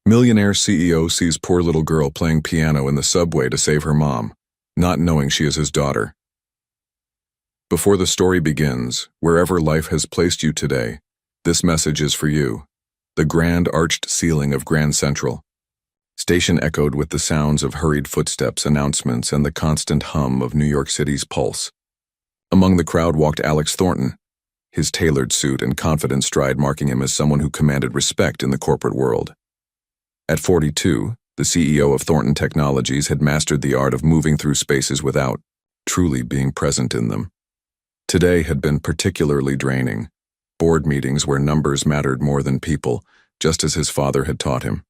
Millionaire CEO sees poor little girl playing piano in the subway to save her mom, not knowing she is his daughter. Before the story begins, wherever life has placed you today, this message is for you. The grand arched ceiling of Grand Central. Station echoed with the sounds of hurried footsteps, announcements, and the constant hum of New York City's pulse. Among the crowd walked Alex Thornton, his tailored suit and confident stride marking him as someone who commanded respect in the corporate world. At 42, the CEO of Thornton Technologies had mastered the art of moving through spaces without truly being present in them. Today had been particularly draining. Board meetings where numbers mattered more than people, just as his father had taught him.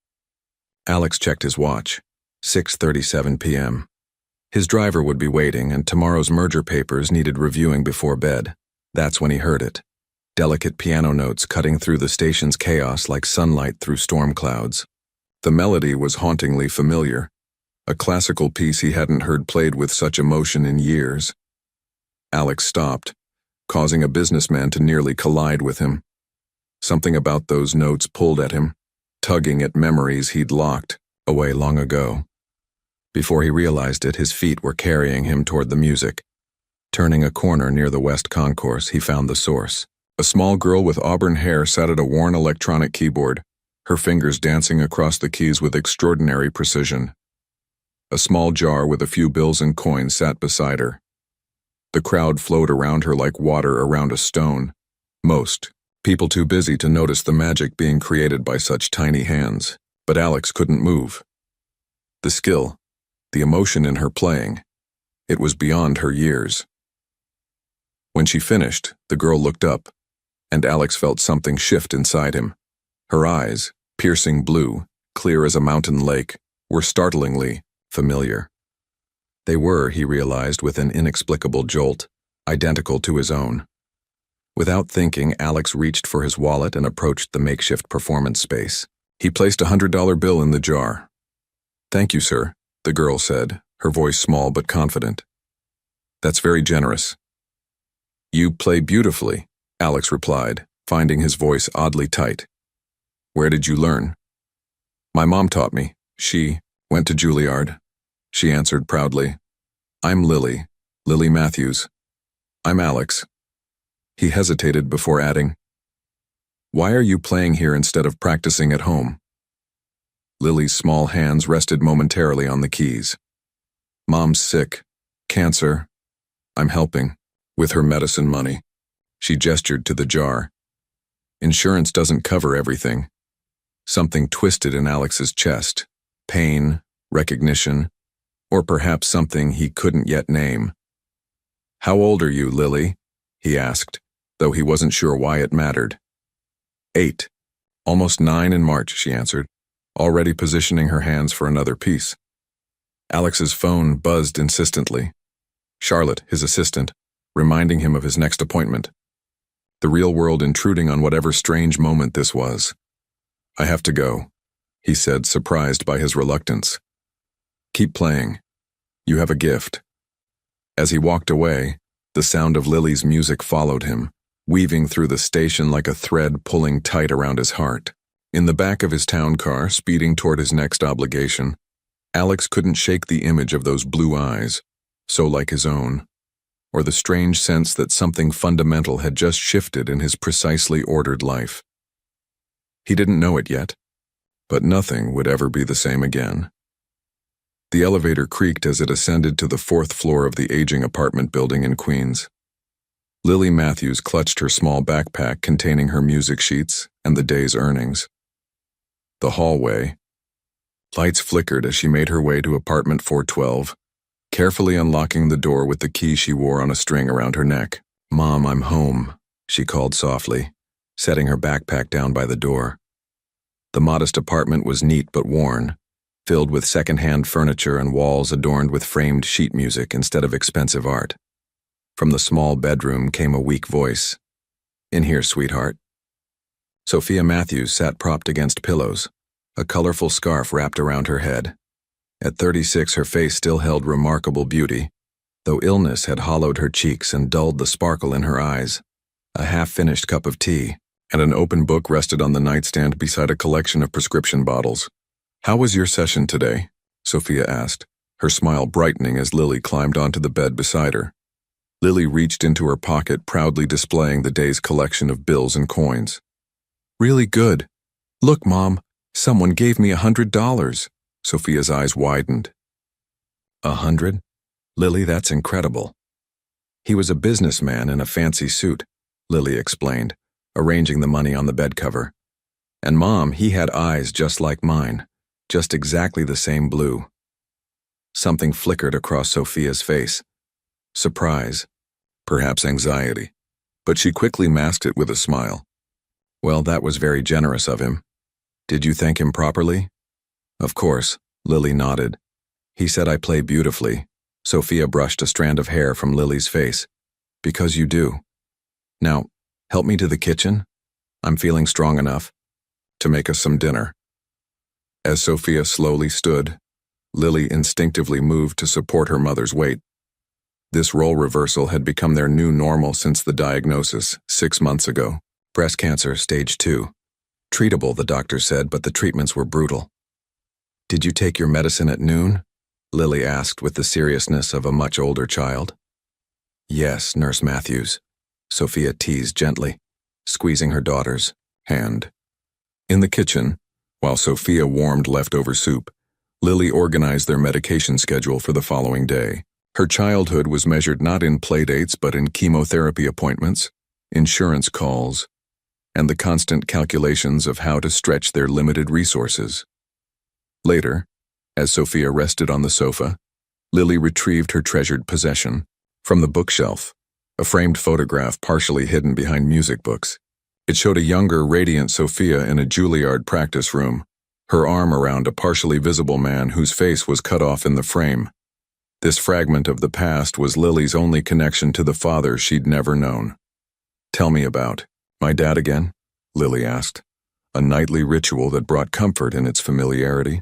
Alex checked his watch. 6:37 p.m. His driver would be waiting, and tomorrow's merger papers needed reviewing before bed. That's when he heard it. Delicate piano notes cutting through the station's chaos like sunlight through storm clouds. The melody was hauntingly familiar, a classical piece he hadn't heard played with such emotion in years. Alex stopped, causing a businessman to nearly collide with him. Something about those notes pulled at him, tugging at memories he'd locked away long ago. Before he realized it, his feet were carrying him toward the music. Turning a corner near the West Concourse, he found the source. A small girl with auburn hair sat at a worn electronic keyboard, her fingers dancing across the keys with extraordinary precision. A small jar with a few bills and coins sat beside her. The crowd flowed around her like water around a stone. Most people too busy to notice the magic being created by such tiny hands. But Alex couldn't move. The skill, the emotion in her playing, it was beyond her years. When she finished, the girl looked up, and Alex felt something shift inside him. Her eyes, piercing blue, clear as a mountain lake, were startlingly familiar. They were, he realized with an inexplicable jolt, identical to his own. Without thinking, Alex reached for his wallet and approached the makeshift performance space. He placed a $100 bill in the jar. "Thank you, sir," the girl said, her voice small but confident. "That's very generous." "You play beautifully," Alex replied, finding his voice oddly tight. "Where did you learn?" "My mom taught me. She went to Juilliard," she answered proudly. "I'm Lily Matthews. I'm Alex." He hesitated before adding, "Why are you playing here instead of practicing at home?" Lily's small hands rested momentarily on the keys. "Mom's sick. Cancer. I'm helping. With her medicine money." She gestured to the jar. "Insurance doesn't cover everything." Something twisted in Alex's chest. Pain, recognition, or perhaps something he couldn't yet name. "How old are you, Lily?" he asked, though he wasn't sure why it mattered. 8. Almost 9 in March, she answered, already positioning her hands for another piece. Alex's phone buzzed insistently. Charlotte, his assistant, reminding him of his next appointment. The real world intruding on whatever strange moment this was. "I have to go," he said, surprised by his reluctance. "Keep playing. You have a gift." As he walked away, the sound of Lily's music followed him, weaving through the station like a thread pulling tight around his heart. In the back of his town car, speeding toward his next obligation, Alex couldn't shake the image of those blue eyes, so like his own, or the strange sense that something fundamental had just shifted in his precisely ordered life. He didn't know it yet, but nothing would ever be the same again. The elevator creaked as it ascended to the 4th floor of the aging apartment building in Queens. Lily Matthews clutched her small backpack containing her music sheets and the day's earnings. The hallway. Lights flickered as she made her way to apartment 412, carefully unlocking the door with the key she wore on a string around her neck. "Mom, I'm home," she called softly, setting her backpack down by the door. The modest apartment was neat but worn, filled with second-hand furniture and walls adorned with framed sheet music instead of expensive art. From the small bedroom came a weak voice. "In here, sweetheart." Sophia Matthews sat propped against pillows, a colorful scarf wrapped around her head. At 36, her face still held remarkable beauty, though illness had hollowed her cheeks and dulled the sparkle in her eyes. A half-finished cup of tea and an open book rested on the nightstand beside a collection of prescription bottles. How was your session today? Sophia asked, her smile brightening as Lily climbed onto the bed beside her. Lily reached into her pocket, proudly displaying the day's collection of bills and coins. Really good. Look, Mom, someone gave me $100. Sophia's eyes widened. 100? Lily, that's incredible. He was a businessman in a fancy suit, Lily explained, arranging the money on the bed cover. And Mom, he had eyes just like mine, just exactly the same blue. Something flickered across Sophia's face. Surprise, perhaps anxiety, but she quickly masked it with a smile. Well, that was very generous of him. Did you thank him properly? Of course, Lily nodded. He said I play beautifully. Sophia brushed a strand of hair from Lily's face. Because you do. Now, help me to the kitchen. I'm feeling strong enough to make us some dinner. As Sophia slowly stood, Lily instinctively moved to support her mother's weight. This role reversal had become their new normal since the diagnosis 6 months ago. Breast cancer, stage 2. Treatable, the doctor said, but the treatments were brutal. Did you take your medicine at noon? Lily asked with the seriousness of a much older child. Yes, Nurse Matthews, Sophia teased gently, squeezing her daughter's hand. In the kitchen, while Sophia warmed leftover soup, Lily organized their medication schedule for the following day. Her childhood was measured not in playdates but in chemotherapy appointments, insurance calls, and the constant calculations of how to stretch their limited resources. Later, as Sophia rested on the sofa, Lily retrieved her treasured possession from the bookshelf, a framed photograph partially hidden behind music books. It showed a younger, radiant Sophia in a Juilliard practice room, her arm around a partially visible man whose face was cut off in the frame. This fragment of the past was Lily's only connection to the father she'd never known. Tell me about my dad again? Lily asked, a nightly ritual that brought comfort in its familiarity.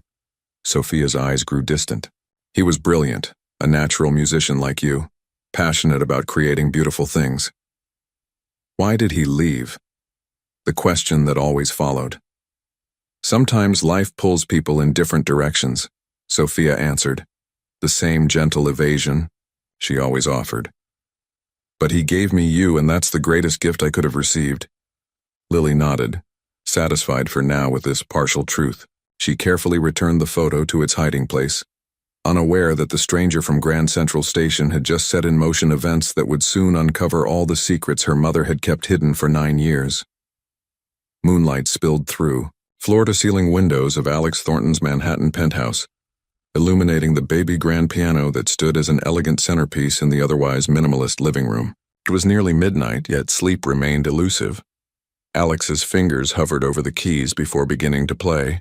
Sophia's eyes grew distant. He was brilliant, a natural musician like you, passionate about creating beautiful things. Why did he leave? The question that always followed. Sometimes life pulls people in different directions, Sophia answered, the same gentle evasion she always offered. But he gave me you, and that's the greatest gift I could have received. Lily nodded, satisfied for now with this partial truth. She carefully returned the photo to its hiding place, unaware that the stranger from Grand Central Station had just set in motion events that would soon uncover all the secrets her mother had kept hidden for 9 years. Moonlight spilled through floor-to-ceiling windows of Alex Thornton's Manhattan penthouse, illuminating the baby grand piano that stood as an elegant centerpiece in the otherwise minimalist living room. It was nearly midnight, yet sleep remained elusive. Alex's fingers hovered over the keys before beginning to play,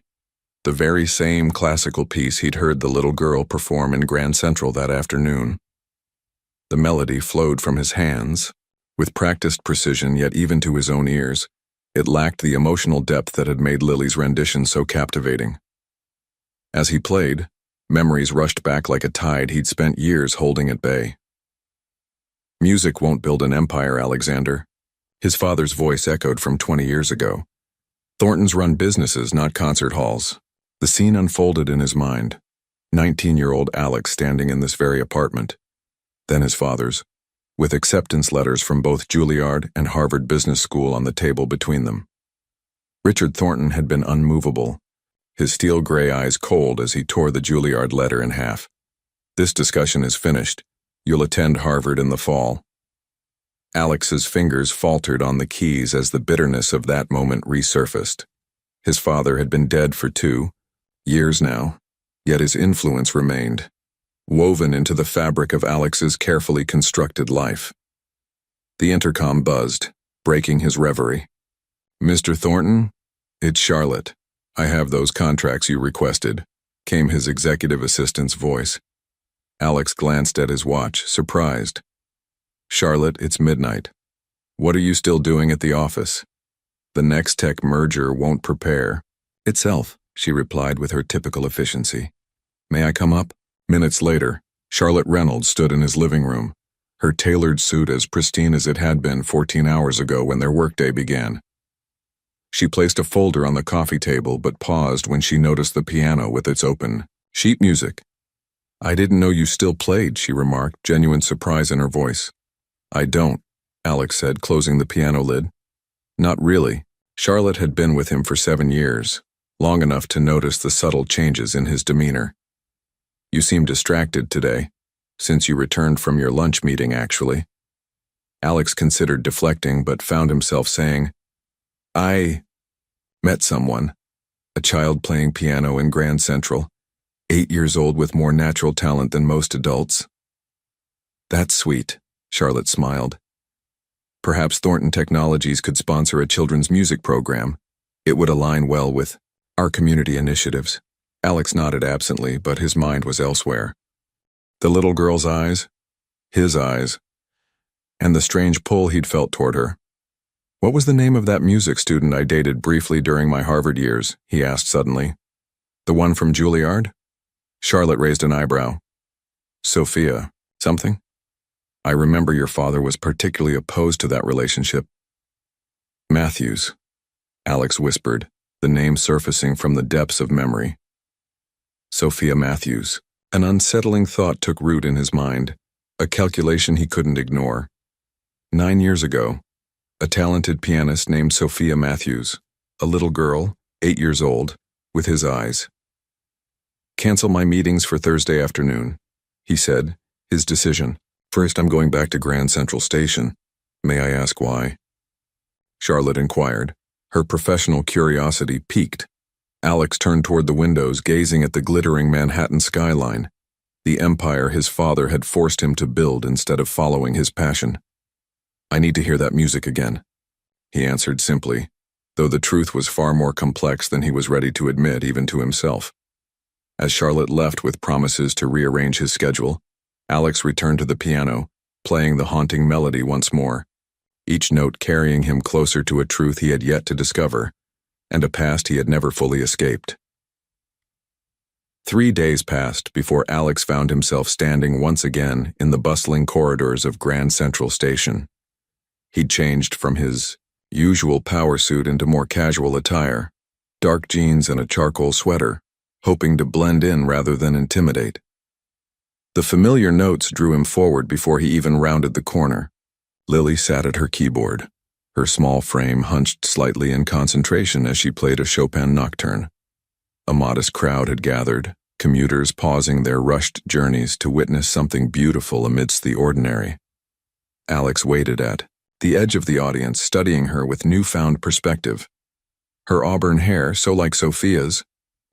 the very same classical piece he'd heard the little girl perform in Grand Central that afternoon. The melody flowed from his hands, with practiced precision yet even to his own ears. It lacked the emotional depth that had made Lily's rendition so captivating. As he played, memories rushed back like a tide he'd spent years holding at bay. Music won't build an empire, Alexander. His father's voice echoed from 20 years ago. Thorntons run businesses, not concert halls. The scene unfolded in his mind. 19-year-old Alex standing in this very apartment. Then his father's, with acceptance letters from both Juilliard and Harvard Business School on the table between them. Richard Thornton had been unmovable, his steel gray eyes cold as he tore the Juilliard letter in half. This discussion is finished. You'll attend Harvard in the fall. Alex's fingers faltered on the keys as the bitterness of that moment resurfaced. His father had been dead for 2 years now, yet his influence remained, woven into the fabric of Alex's carefully constructed life. The intercom buzzed, breaking his reverie. Mr. Thornton, it's Charlotte. I have those contracts you requested, came his executive assistant's voice. Alex glanced at his watch, surprised. Charlotte, it's midnight. What are you still doing at the office? The next tech merger won't prepare itself, she replied with her typical efficiency. May I come up? Minutes later, Charlotte Reynolds stood in his living room, her tailored suit as pristine as it had been 14 hours ago when their workday began. She placed a folder on the coffee table but paused when she noticed the piano with its open sheet music. "I didn't know you still played," she remarked, genuine surprise in her voice. "I don't," Alex said, closing the piano lid. Not really. Charlotte had been with him for 7 years, long enough to notice the subtle changes in his demeanor. "You seem distracted today, since you returned from your lunch meeting, actually." Alex considered deflecting but found himself saying, "I met someone, a child playing piano in Grand Central, 8 years old with more natural talent than most adults." "That's sweet," Charlotte smiled. "Perhaps Thornton Technologies could sponsor a children's music program. It would align well with our community initiatives." Alex nodded absently, but his mind was elsewhere. The little girl's eyes, his eyes, and the strange pull he'd felt toward her. "What was the name of that music student I dated briefly during my Harvard years?" he asked suddenly. "The one from Juilliard?" Charlotte raised an eyebrow. "Sophia, something? I remember your father was particularly opposed to that relationship." "Matthews," Alex whispered, the name surfacing from the depths of memory. Sophia Matthews. An unsettling thought took root in his mind, a calculation he couldn't ignore. 9 years ago, a talented pianist named Sophia Matthews, a little girl, 8 years old, with his eyes. "Cancel my meetings for Thursday afternoon," he said, his decision. "First, I'm going back to Grand Central Station. May I ask why?" Charlotte inquired, her professional curiosity piqued. Alex turned toward the windows, gazing at the glittering Manhattan skyline, the empire his father had forced him to build instead of following his passion. "I need to hear that music again," he answered simply, though the truth was far more complex than he was ready to admit even to himself. As Charlotte left with promises to rearrange his schedule, Alex returned to the piano, playing the haunting melody once more, each note carrying him closer to a truth he had yet to discover, and a past he had never fully escaped. 3 days passed before Alex found himself standing once again in the bustling corridors of Grand Central Station. He'd changed from his usual power suit into more casual attire, dark jeans and a charcoal sweater, hoping to blend in rather than intimidate. The familiar notes drew him forward before he even rounded the corner. Lily sat at her keyboard, her small frame hunched slightly in concentration as she played a Chopin nocturne. A modest crowd had gathered, commuters pausing their rushed journeys to witness something beautiful amidst the ordinary. Alex waited at the edge of the audience, studying her with newfound perspective. Her auburn hair, so like Sophia's,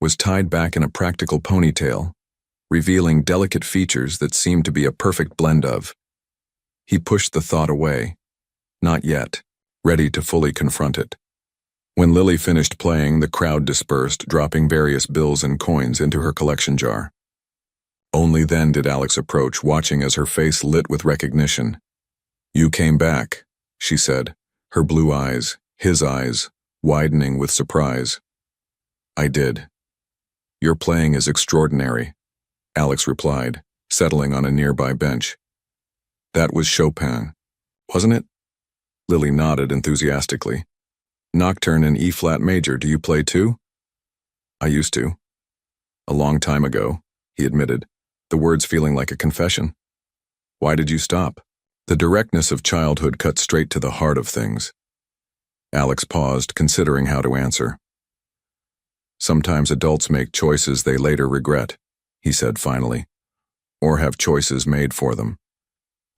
was tied back in a practical ponytail, revealing delicate features that seemed to be a perfect blend of. He pushed the thought away. Not yet, ready to fully confront it. When Lily finished playing, the crowd dispersed, dropping various bills and coins into her collection jar. Only then did Alex approach, watching as her face lit with recognition. "You came back," she said, her blue eyes, his eyes, widening with surprise. "I did. Your playing is extraordinary," Alex replied, settling on a nearby bench. "That was Chopin, wasn't it?" Lily nodded enthusiastically. "Nocturne in E-flat major, do you play too?" "I used to. A long time ago," he admitted, the words feeling like a confession. "Why did you stop?" The directness of childhood cut straight to the heart of things. Alex paused, considering how to answer. "Sometimes adults make choices they later regret," he said finally, "or have choices made for them."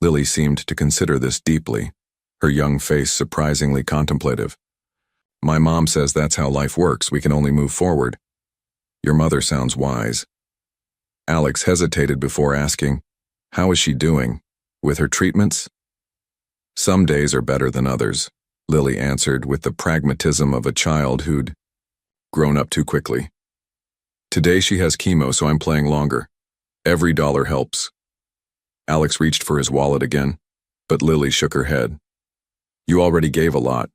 Lily seemed to consider this deeply, her young face surprisingly contemplative. "My mom says that's how life works, we can only move forward." "Your mother sounds wise." Alex hesitated before asking, "How is she doing? With her treatments?" "Some days are better than others," Lily answered with the pragmatism of a child who'd grown up too quickly. "Today she has chemo, so I'm playing longer. Every dollar helps." Alex reached for his wallet again, but Lily shook her head. "You already gave a lot.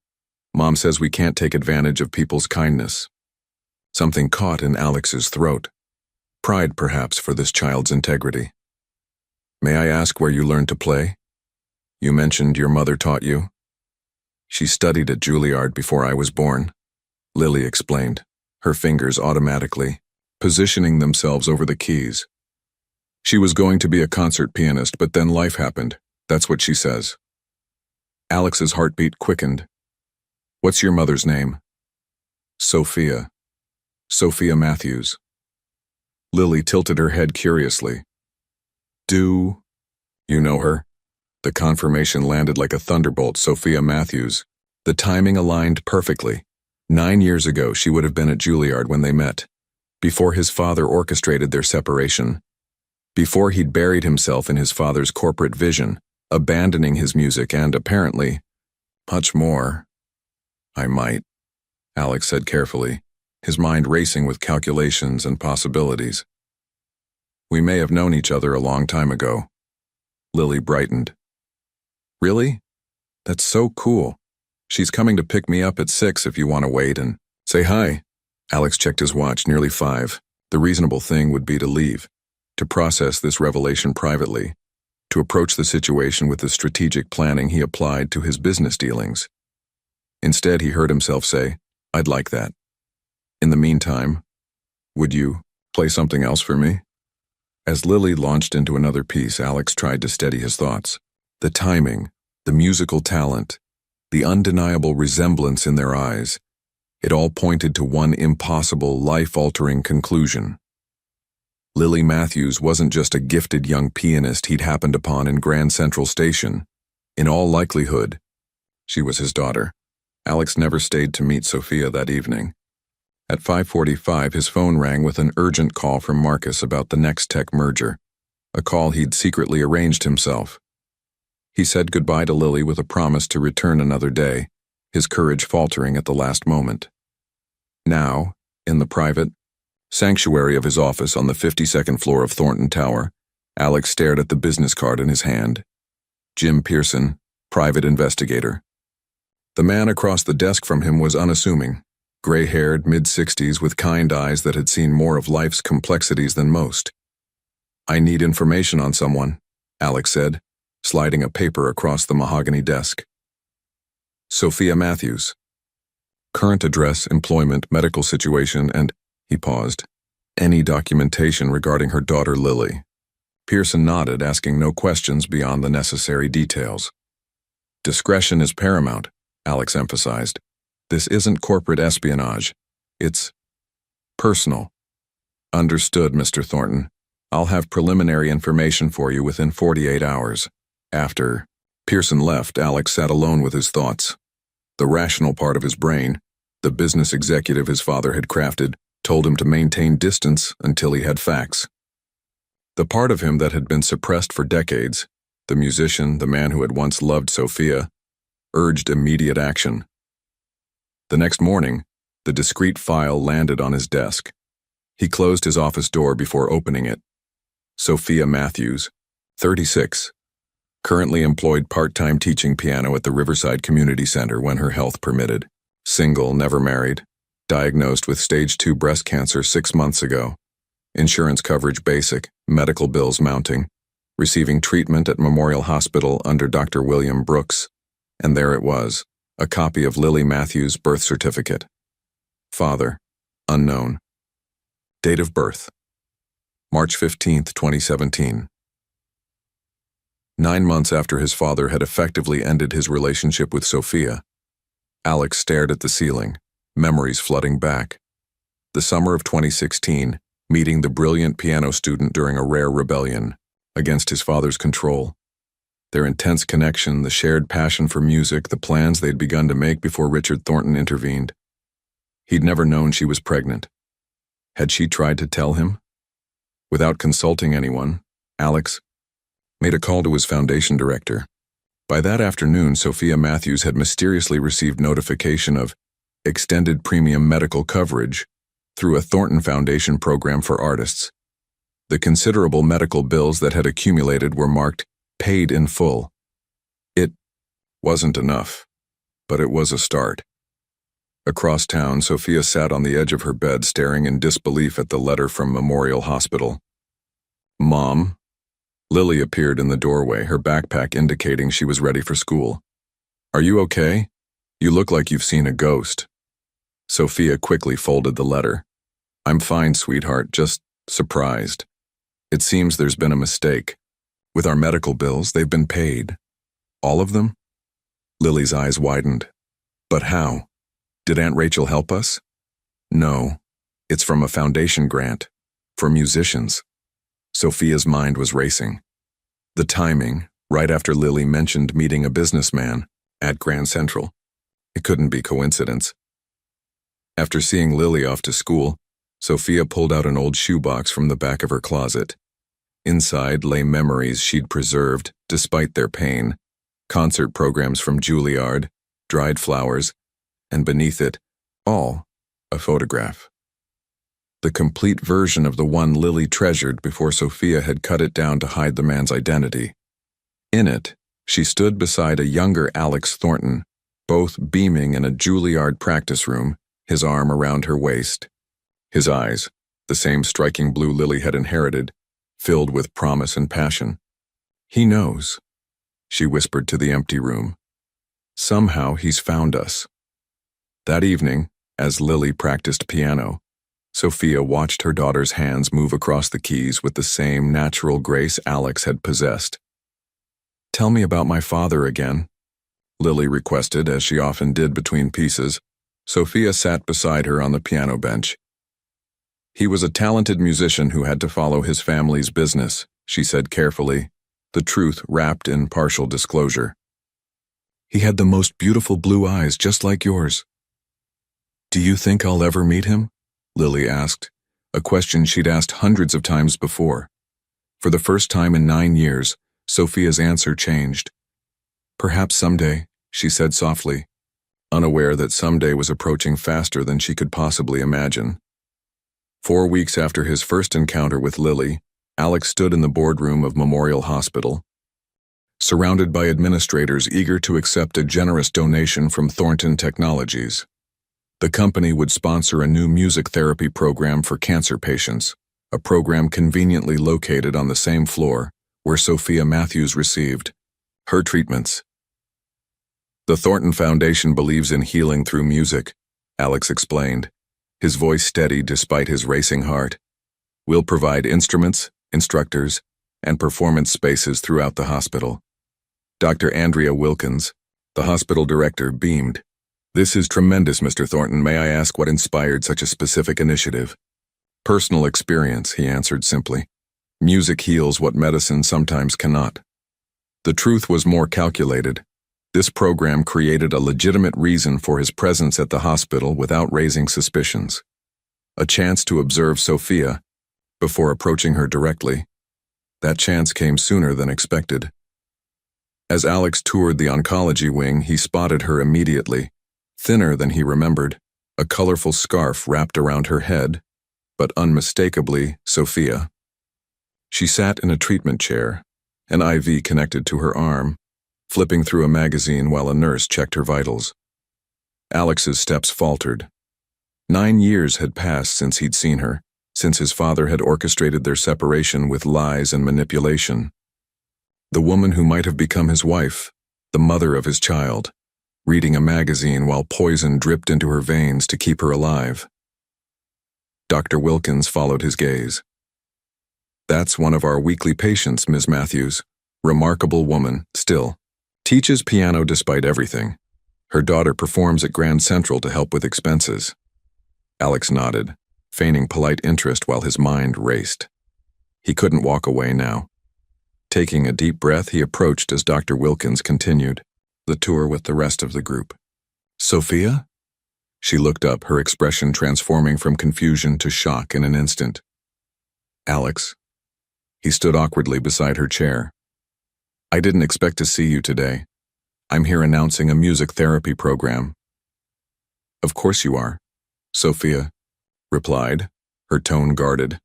Mom says we can't take advantage of people's kindness." Something caught in Alex's throat. Pride, perhaps, for this child's integrity. "May I ask where you learned to play? You mentioned your mother taught you." "She studied at Juilliard before I was born," Lily explained, her fingers automatically positioning themselves over the keys. She was going to be a concert pianist, but then life happened. That's what she says. Alex's heartbeat quickened. What's your mother's name? Sophia. Sophia Matthews. Lily tilted her head curiously. Do you know her? The confirmation landed like a thunderbolt. Sophia Matthews. The timing aligned perfectly. 9 years ago, she would have been at Juilliard when they met. Before his father orchestrated their separation. Before he'd buried himself in his father's corporate vision, abandoning his music and, apparently, much more. I might, Alex said carefully, his mind racing with calculations and possibilities. We may have known each other a long time ago. Lily brightened. Really? That's so cool. She's coming to pick me up at 6 if you want to wait and say hi. Alex checked his watch, nearly 5. The reasonable thing would be to leave, to process this revelation privately, to approach the situation with the strategic planning he applied to his business dealings. Instead, he heard himself say, I'd like that. In the meantime, would you play something else for me? As Lily launched into another piece, Alex tried to steady his thoughts. The timing, the musical talent, the undeniable resemblance in their eyes, it all pointed to one impossible, life-altering conclusion. Lily Matthews wasn't just a gifted young pianist he'd happened upon in Grand Central Station. In all likelihood, she was his daughter. Alex never stayed to meet Sophia that evening. At 5:45, his phone rang with an urgent call from Marcus about the Next Tech merger, a call he'd secretly arranged himself. He said goodbye to Lily with a promise to return another day, his courage faltering at the last moment. Now, in the private sanctuary of his office on the 52nd floor of Thornton Tower, Alex stared at the business card in his hand. Jim Pearson, private investigator. The man across the desk from him was unassuming, gray-haired, mid-60s with kind eyes that had seen more of life's complexities than most. I need information on someone, Alex said, sliding a paper across the mahogany desk. Sophia Matthews. Current address, employment, medical situation, and, he paused, any documentation regarding her daughter Lily. Pearson nodded, asking no questions beyond the necessary details. Discretion is paramount, Alex emphasized. This isn't corporate espionage. It's personal. Understood, Mr. Thornton. I'll have preliminary information for you within 48 hours. After Pearson left, Alex sat alone with his thoughts. The rational part of his brain, the business executive his father had crafted, told him to maintain distance until he had facts. The part of him that had been suppressed for decades, the musician, the man who had once loved Sophia, urged immediate action. The next morning, the discreet file landed on his desk. He closed his office door before opening it. Sophia Matthews, 36, currently employed part-time teaching piano at the Riverside Community Center when her health permitted. Single, never married. Diagnosed with stage 2 breast cancer 6 months ago. Insurance coverage basic, medical bills mounting. Receiving treatment at Memorial Hospital under Dr. William Brooks. And there it was, a copy of Lily Matthews' birth certificate. Father, unknown. Date of birth, March 15, 2017. 9 months after his father had effectively ended his relationship with Sophia, Alex stared at the ceiling, memories flooding back. The summer of 2016, meeting the brilliant piano student during a rare rebellion against his father's control. Their intense connection, the shared passion for music, the plans they'd begun to make before Richard Thornton intervened. He'd never known she was pregnant. Had she tried to tell him? Without consulting anyone, Alex made a call to his foundation director. By that afternoon, Sophia Matthews had mysteriously received notification of extended premium medical coverage through a Thornton Foundation program for artists. The considerable medical bills that had accumulated were marked paid in full. It wasn't enough, but it was a start. Across town, Sophia sat on the edge of her bed staring in disbelief at the letter from Memorial Hospital. Mom? Lily appeared in the doorway, her backpack indicating she was ready for school. Are you okay? You look like you've seen a ghost. Sophia quickly folded the letter. "I'm fine, sweetheart, just surprised. It seems there's been a mistake. With our medical bills, they've been paid. All of them?" Lily's eyes widened. "But how? Did Aunt Rachel help us?" "No. It's from a foundation grant. For musicians." Sophia's mind was racing. The timing, right after Lily mentioned meeting a businessman at Grand Central. It couldn't be coincidence. After seeing Lily off to school, Sophia pulled out an old shoebox from the back of her closet. Inside lay memories she'd preserved, despite their pain, concert programs from Juilliard, dried flowers, and beneath it, all, a photograph. The complete version of the one Lily treasured before Sophia had cut it down to hide the man's identity. In it, she stood beside a younger Alex Thornton, both beaming in a Juilliard practice room, his arm around her waist. His eyes, the same striking blue Lily had inherited, filled with promise and passion. "He knows," she whispered to the empty room. "Somehow he's found us." That evening, as Lily practiced piano, Sophia watched her daughter's hands move across the keys with the same natural grace Alex had possessed. "Tell me about my father again," Lily requested, as she often did between pieces. Sophia sat beside her on the piano bench. "He was a talented musician who had to follow his family's business," she said carefully, the truth wrapped in partial disclosure. "He had the most beautiful blue eyes, just like yours." "Do you think I'll ever meet him?" Lily asked, a question she'd asked hundreds of times before. For the first time in 9 years, Sophia's answer changed. "Perhaps someday," she said softly, unaware that someday was approaching faster than she could possibly imagine. 4 weeks after his first encounter with Lily, Alex stood in the boardroom of Memorial Hospital, surrounded by administrators eager to accept a generous donation from Thornton Technologies. The company would sponsor a new music therapy program for cancer patients, a program conveniently located on the same floor where Sophia Matthews received her treatments. "The Thornton Foundation believes in healing through music," Alex explained, his voice steady despite his racing heart. "We'll provide instruments, instructors, and performance spaces throughout the hospital." Dr. Andrea Wilkins, the hospital director, beamed. "This is tremendous, Mr. Thornton. May I ask what inspired such a specific initiative?" "Personal experience," he answered simply. "Music heals what medicine sometimes cannot." The truth was more calculated. This program created a legitimate reason for his presence at the hospital without raising suspicions. A chance to observe Sophia before approaching her directly. That chance came sooner than expected. As Alex toured the oncology wing, he spotted her immediately, thinner than he remembered, a colorful scarf wrapped around her head, but unmistakably Sophia. She sat in a treatment chair, an IV connected to her arm, flipping through a magazine while a nurse checked her vitals. Alex's steps faltered. 9 years had passed since he'd seen her, since his father had orchestrated their separation with lies and manipulation. The woman who might have become his wife, the mother of his child, reading a magazine while poison dripped into her veins to keep her alive. Dr. Wilkins followed his gaze. "That's one of our weekly patients, Ms. Matthews. Remarkable woman, still. Teaches piano despite everything. Her daughter performs at Grand Central to help with expenses." Alex nodded, feigning polite interest while his mind raced. He couldn't walk away now. Taking a deep breath, he approached as Dr. Wilkins continued the tour with the rest of the group. "Sophia?" She looked up, her expression transforming from confusion to shock in an instant. "Alex." He stood awkwardly beside her chair. "I didn't expect to see you today. I'm here announcing a music therapy program." "Of course you are," Sophia replied, her tone guarded.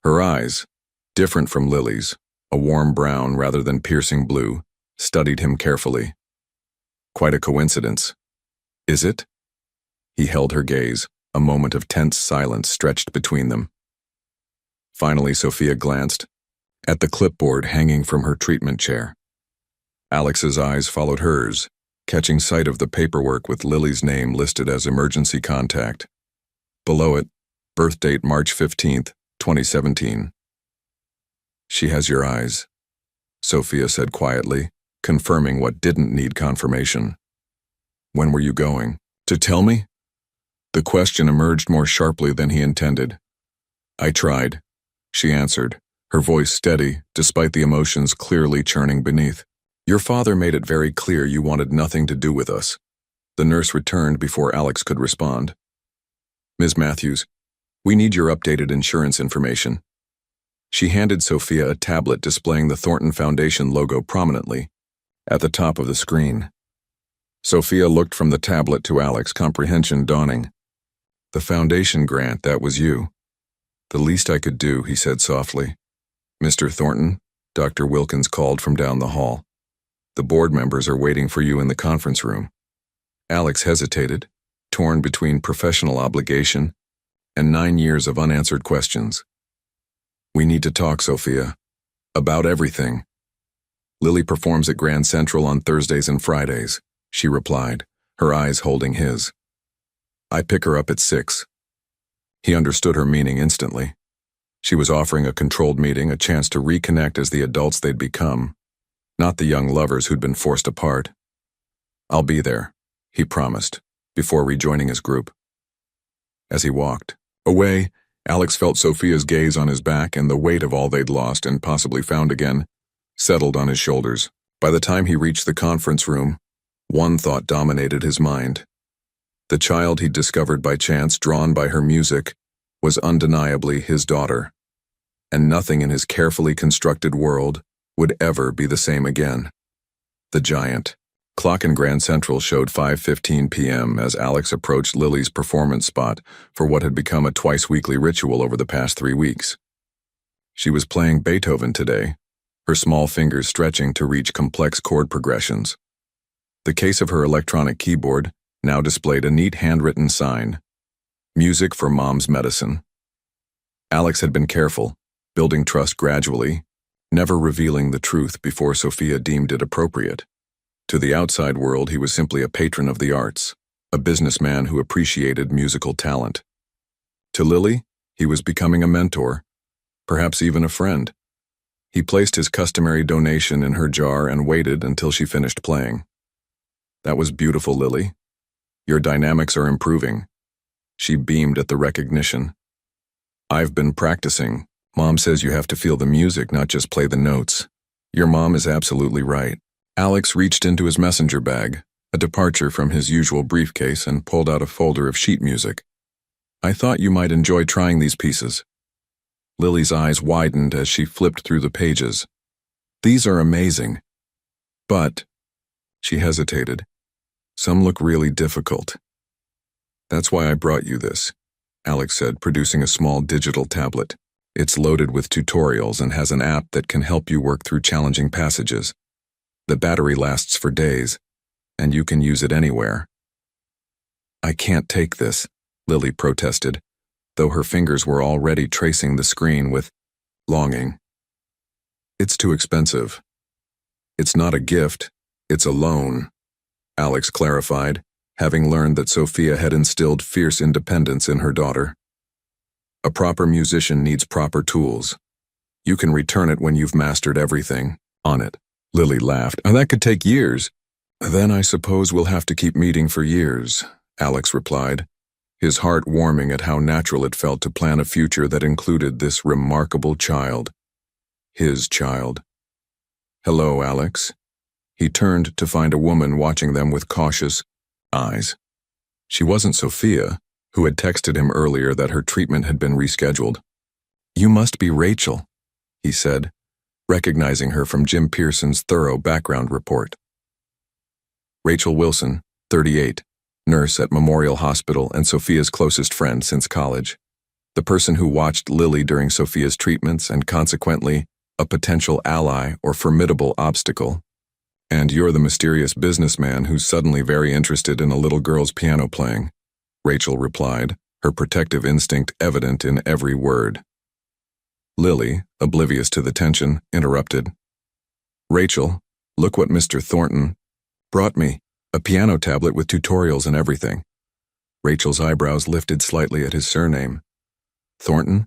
Her eyes, different from Lily's, a warm brown rather than piercing blue, studied him carefully. "Quite a coincidence. Is it?" He held her gaze, a moment of tense silence stretched between them. Finally, Sophia glanced at the clipboard hanging from her treatment chair. Alex's eyes followed hers, catching sight of the paperwork with Lily's name listed as emergency contact. Below it, birth date March 15th, 2017. "She has your eyes," Sophia said quietly, confirming what didn't need confirmation. "When were you going? To tell me?" The question emerged more sharply than he intended. "I tried," she answered, her voice steady despite the emotions clearly churning beneath. "Your father made it very clear you wanted nothing to do with us." The nurse returned before Alex could respond. "Ms. Matthews, we need your updated insurance information." She handed Sophia a tablet displaying the Thornton Foundation logo prominently at the top of the screen. Sophia looked from the tablet to Alex, comprehension dawning. "The foundation grant, that was you." "The least I could do," he said softly. "Mr. Thornton," Dr. Wilkins called from down the hall. "The board members are waiting for you in the conference room." Alex hesitated, torn between professional obligation and 9 years of unanswered questions. "We need to talk, Sophia. About everything." "Lily performs at Grand Central on Thursdays and Fridays," she replied, her eyes holding his. "I pick her up at 6. He understood her meaning instantly. She was offering a controlled meeting, a chance to reconnect as the adults they'd become, not the young lovers who'd been forced apart. "I'll be there," he promised, before rejoining his group. As he walked away, Alex felt Sophia's gaze on his back, and the weight of all they'd lost and possibly found again settled on his shoulders. By the time he reached the conference room, one thought dominated his mind. The child he'd discovered by chance, drawn by her music, was undeniably his daughter, and nothing in his carefully constructed world would ever be the same again. The giant clock in Grand Central showed 5:15 p.m. as Alex approached Lily's performance spot for what had become a twice-weekly ritual over the past 3 weeks. She was playing Beethoven today, her small fingers stretching to reach complex chord progressions. The case of her electronic keyboard now displayed a neat handwritten sign: "Music for Mom's Medicine." Alex had been careful, building trust gradually, never revealing the truth before Sophia deemed it appropriate. To the outside world, he was simply a patron of the arts, a businessman who appreciated musical talent. To Lily, he was becoming a mentor, perhaps even a friend. He placed his customary donation in her jar and waited until she finished playing. "That was beautiful, Lily. Your dynamics are improving." She beamed at the recognition. "I've been practicing. Mom says you have to feel the music, not just play the notes." "Your mom is absolutely right." Alex reached into his messenger bag, a departure from his usual briefcase, and pulled out a folder of sheet music. "I thought you might enjoy trying these pieces." Lily's eyes widened as she flipped through the pages. "These are amazing. But," she hesitated, "some look really difficult." "That's why I brought you this," Alex said, producing a small digital tablet. "It's loaded with tutorials and has an app that can help you work through challenging passages. The battery lasts for days, and you can use it anywhere." "I can't take this," Lily protested, though her fingers were already tracing the screen with longing. "It's too expensive." "It's not a gift, it's a loan," Alex clarified, having learned that Sophia had instilled fierce independence in her daughter. "A proper musician needs proper tools. You can return it when you've mastered everything on it." Lily laughed. "Oh, that could take years." "Then I suppose we'll have to keep meeting for years," Alex replied, his heart warming at how natural it felt to plan a future that included this remarkable child. His child. "Hello, Alex." He turned to find a woman watching them with cautious eyes. She wasn't Sophia, who had texted him earlier that her treatment had been rescheduled. "You must be Rachel," he said, recognizing her from Jim Pearson's thorough background report. Rachel Wilson, 38, nurse at Memorial Hospital and Sophia's closest friend since college. The person who watched Lily during Sophia's treatments and consequently a potential ally or formidable obstacle. "And you're the mysterious businessman who's suddenly very interested in a little girl's piano playing," Rachel replied, her protective instinct evident in every word. Lily, oblivious to the tension, interrupted. "Rachel, look what Mr. Thornton brought me." A piano tablet with tutorials and everything. Rachel's eyebrows lifted slightly at his surname. Thornton?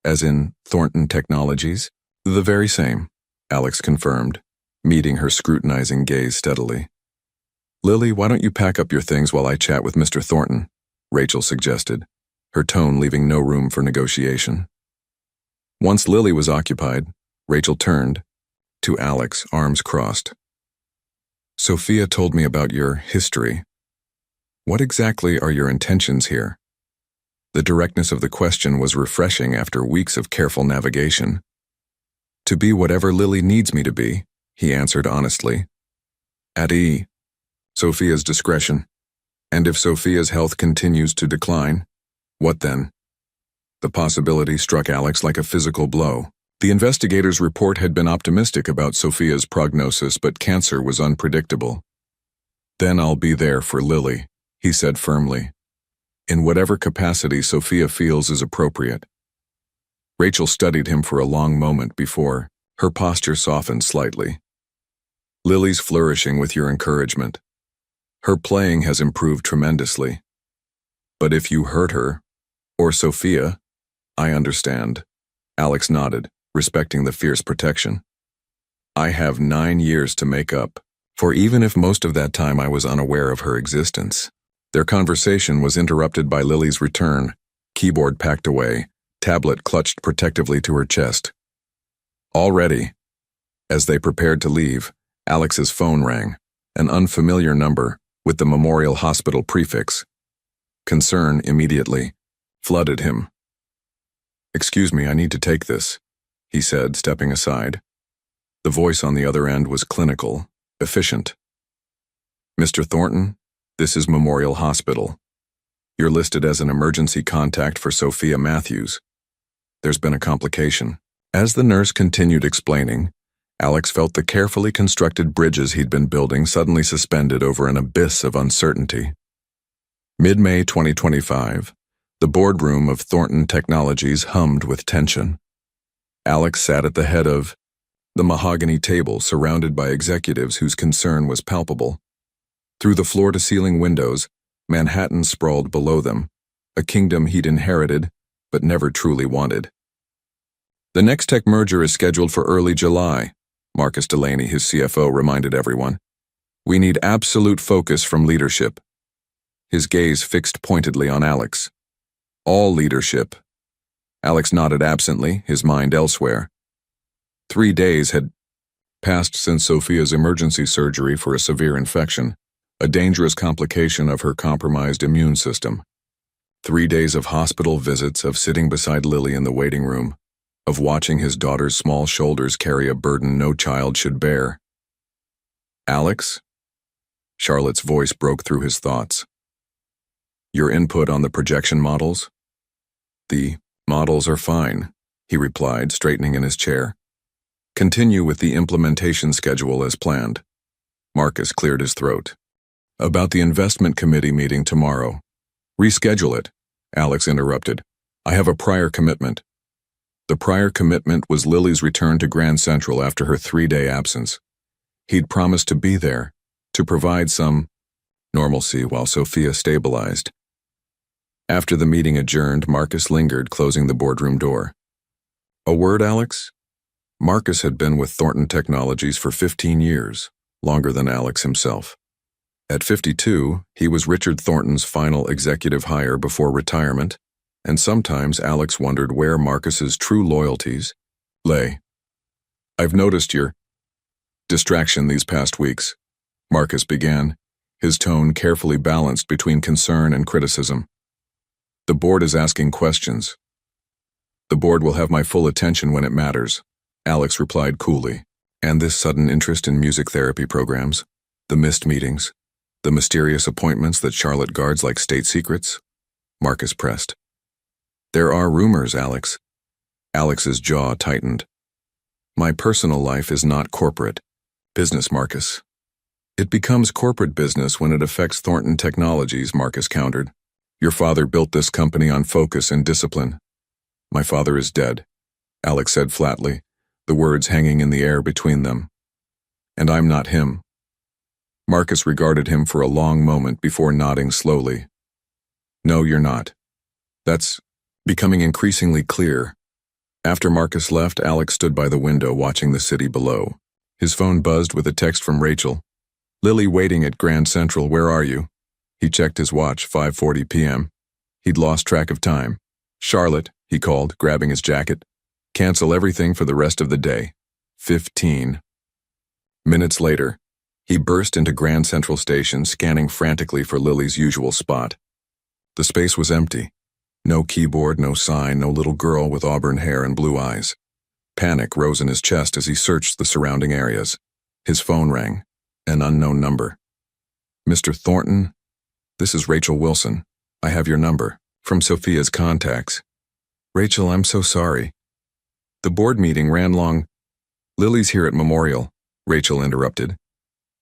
As in Thornton Technologies? The very same, Alex confirmed, meeting her scrutinizing gaze steadily. Lily, why don't you pack up your things while I chat with Mr. Thornton? Rachel suggested, her tone leaving no room for negotiation. Once Lily was occupied, Rachel turned to Alex, arms crossed. Sophia told me about your history. What exactly are your intentions here? The directness of the question was refreshing after weeks of careful navigation. To be whatever Lily needs me to be, he answered honestly. At Sophia's discretion. And if Sophia's health continues to decline, what then? The possibility struck Alex like a physical blow. The investigator's report had been optimistic about Sophia's prognosis, but cancer was unpredictable. Then I'll be there for Lily, he said firmly. In whatever capacity Sophia feels is appropriate. Rachel studied him for a long moment before her posture softened slightly. Lily's flourishing with your encouragement. Her playing has improved tremendously. But if you hurt her, or Sophia, I understand. Alex nodded, respecting the fierce protection. I have 9 years to make up, for even if most of that time I was unaware of her existence. Their conversation was interrupted by Lily's return, keyboard packed away, tablet clutched protectively to her chest. Already, as they prepared to leave, Alex's phone rang, an unfamiliar number with the Memorial Hospital prefix. Concern immediately flooded him. Excuse me, I need to take this, he said, stepping aside. The voice on the other end was clinical, efficient. Mr. Thornton, this is Memorial Hospital. You're listed as an emergency contact for Sophia Matthews. There's been a complication. As the nurse continued explaining, Alex felt the carefully constructed bridges he'd been building suddenly suspended over an abyss of uncertainty. Mid-May 2025, the boardroom of Thornton Technologies hummed with tension. Alex sat at the head of the mahogany table surrounded by executives whose concern was palpable. Through the floor-to-ceiling windows, Manhattan sprawled below them, a kingdom he'd inherited but never truly wanted. The next tech merger is scheduled for early July, Marcus Delaney, his CFO, reminded everyone. We need absolute focus from leadership. His gaze fixed pointedly on Alex. All leadership. Alex nodded absently, his mind elsewhere. 3 days had passed since Sophia's emergency surgery for a severe infection, a dangerous complication of her compromised immune system. 3 days of hospital visits, of sitting beside Lily in the waiting room, of watching his daughter's small shoulders carry a burden no child should bear. Alex? Charlotte's voice broke through his thoughts. Your input on the projection models? The models are fine, he replied, straightening in his chair. Continue with the implementation schedule as planned. Marcus cleared his throat. About the investment committee meeting tomorrow. Reschedule it, Alex interrupted. I have a prior commitment. The prior commitment was Lily's return to Grand Central after her 3-day absence. He'd promised to be there, to provide some normalcy while Sophia stabilized. After the meeting adjourned, Marcus lingered, closing the boardroom door. A word, Alex? Marcus had been with Thornton Technologies for 15 years, longer than Alex himself. At 52, he was Richard Thornton's final executive hire before retirement, and sometimes Alex wondered where Marcus's true loyalties lay. I've noticed your distraction these past weeks, Marcus began, his tone carefully balanced between concern and criticism. The board is asking questions. The board will have my full attention when it matters, Alex replied coolly. And this sudden interest in music therapy programs, the missed meetings, the mysterious appointments that Charlotte guards like state secrets? Marcus pressed. There are rumors, Alex. Alex's jaw tightened. My personal life is not corporate business, Marcus. It becomes corporate business when it affects Thornton Technologies, Marcus countered. Your father built this company on focus and discipline. My father is dead, Alex said flatly, the words hanging in the air between them. And I'm not him. Marcus regarded him for a long moment before nodding slowly. No, you're not. That's becoming increasingly clear. After Marcus left, Alex stood by the window watching the city below. His phone buzzed with a text from Rachel. Lily waiting at Grand Central, where are you? He checked his watch, 5:40 p.m. He'd lost track of time. Charlotte, he called, grabbing his jacket. Cancel everything for the rest of the day. 15. Minutes later, he burst into Grand Central Station, scanning frantically for Lily's usual spot. The space was empty. No keyboard, no sign, no little girl with auburn hair and blue eyes. Panic rose in his chest as he searched the surrounding areas. His phone rang. An unknown number. Mr. Thornton, this is Rachel Wilson. I have your number. From Sophia's contacts. Rachel, I'm so sorry. The board meeting ran long. Lily's here at Memorial, Rachel interrupted.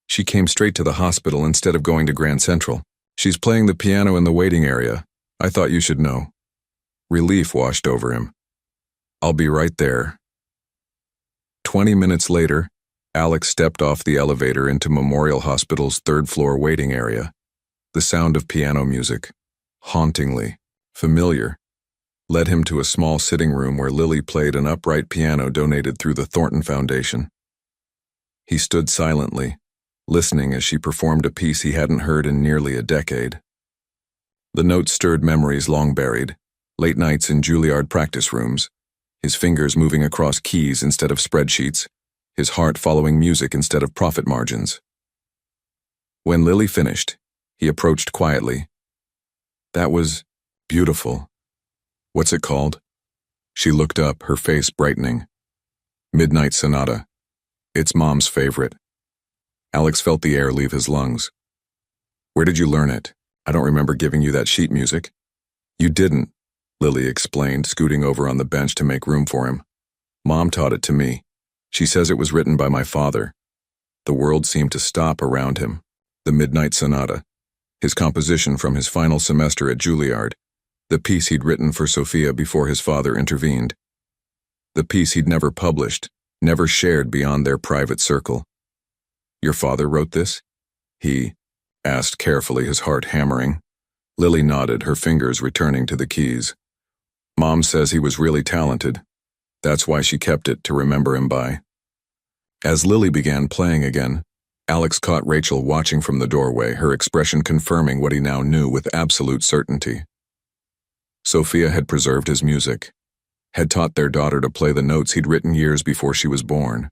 She came straight to the hospital instead of going to Grand Central. She's playing the piano in the waiting area. I thought you should know. Relief washed over him. I'll be right there. 20 minutes later, Alex stepped off the elevator into Memorial Hospital's third-floor waiting area. The sound of piano music, hauntingly familiar, led him to a small sitting room where Lily played an upright piano donated through the Thornton Foundation. He stood silently, listening as she performed a piece he hadn't heard in nearly a decade. The notes stirred memories long buried, late nights in Juilliard practice rooms, his fingers moving across keys instead of spreadsheets, his heart following music instead of profit margins. When Lily finished, he approached quietly. That was beautiful. What's it called? She looked up, her face brightening. Midnight Sonata. It's Mom's favorite. Alex felt the air leave his lungs. Where did you learn it? I don't remember giving you that sheet music. You didn't, Lily explained, scooting over on the bench to make room for him. Mom taught it to me. She says it was written by my father. The world seemed to stop around him. The Midnight Sonata, his composition from his final semester at Juilliard, the piece he'd written for Sophia before his father intervened. The piece he'd never published, never shared beyond their private circle. Your father wrote this? He asked carefully, his heart hammering. Lily nodded, her fingers returning to the keys. Mom says he was really talented. That's why she kept it to remember him by. As Lily began playing again, Alex caught Rachel watching from the doorway, her expression confirming what he now knew with absolute certainty. Sophia had preserved his music, had taught their daughter to play the notes he'd written years before she was born,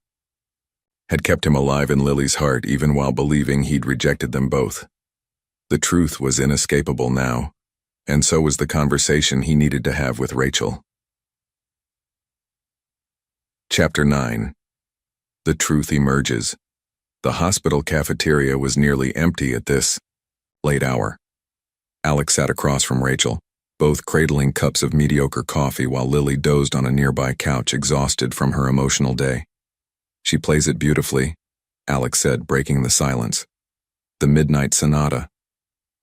had kept him alive in Lily's heart even while believing he'd rejected them both. The truth was inescapable now, and so was the conversation he needed to have with Rachel. Chapter 9. The truth emerges. The hospital cafeteria was nearly empty at this late hour. Alex sat across from Rachel, both cradling cups of mediocre coffee while Lily dozed on a nearby couch, exhausted from her emotional day. She plays it beautifully, Alex said, breaking the silence. The Midnight Sonata.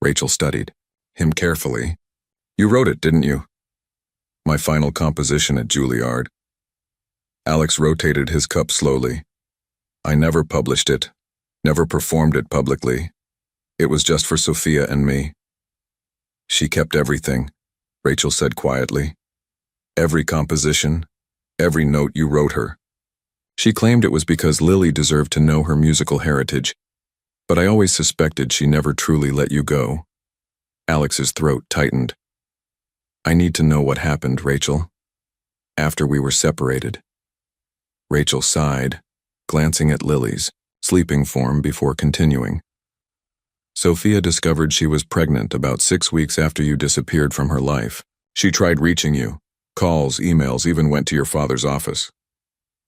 Rachel studied him carefully. You wrote it, didn't you? My final composition at Juilliard. Alex rotated his cup slowly. I never published it, never performed it publicly. It was just for Sophia and me. She kept everything, Rachel said quietly. Every composition, every note you wrote her. She claimed it was because Lily deserved to know her musical heritage, but I always suspected she never truly let you go. Alex's throat tightened. I need to know what happened, Rachel. After we were separated. Rachel sighed, glancing at Lily's sleeping form before continuing. Sophia discovered she was pregnant about 6 weeks after you disappeared from her life. She tried reaching you. Calls, emails, even went to your father's office.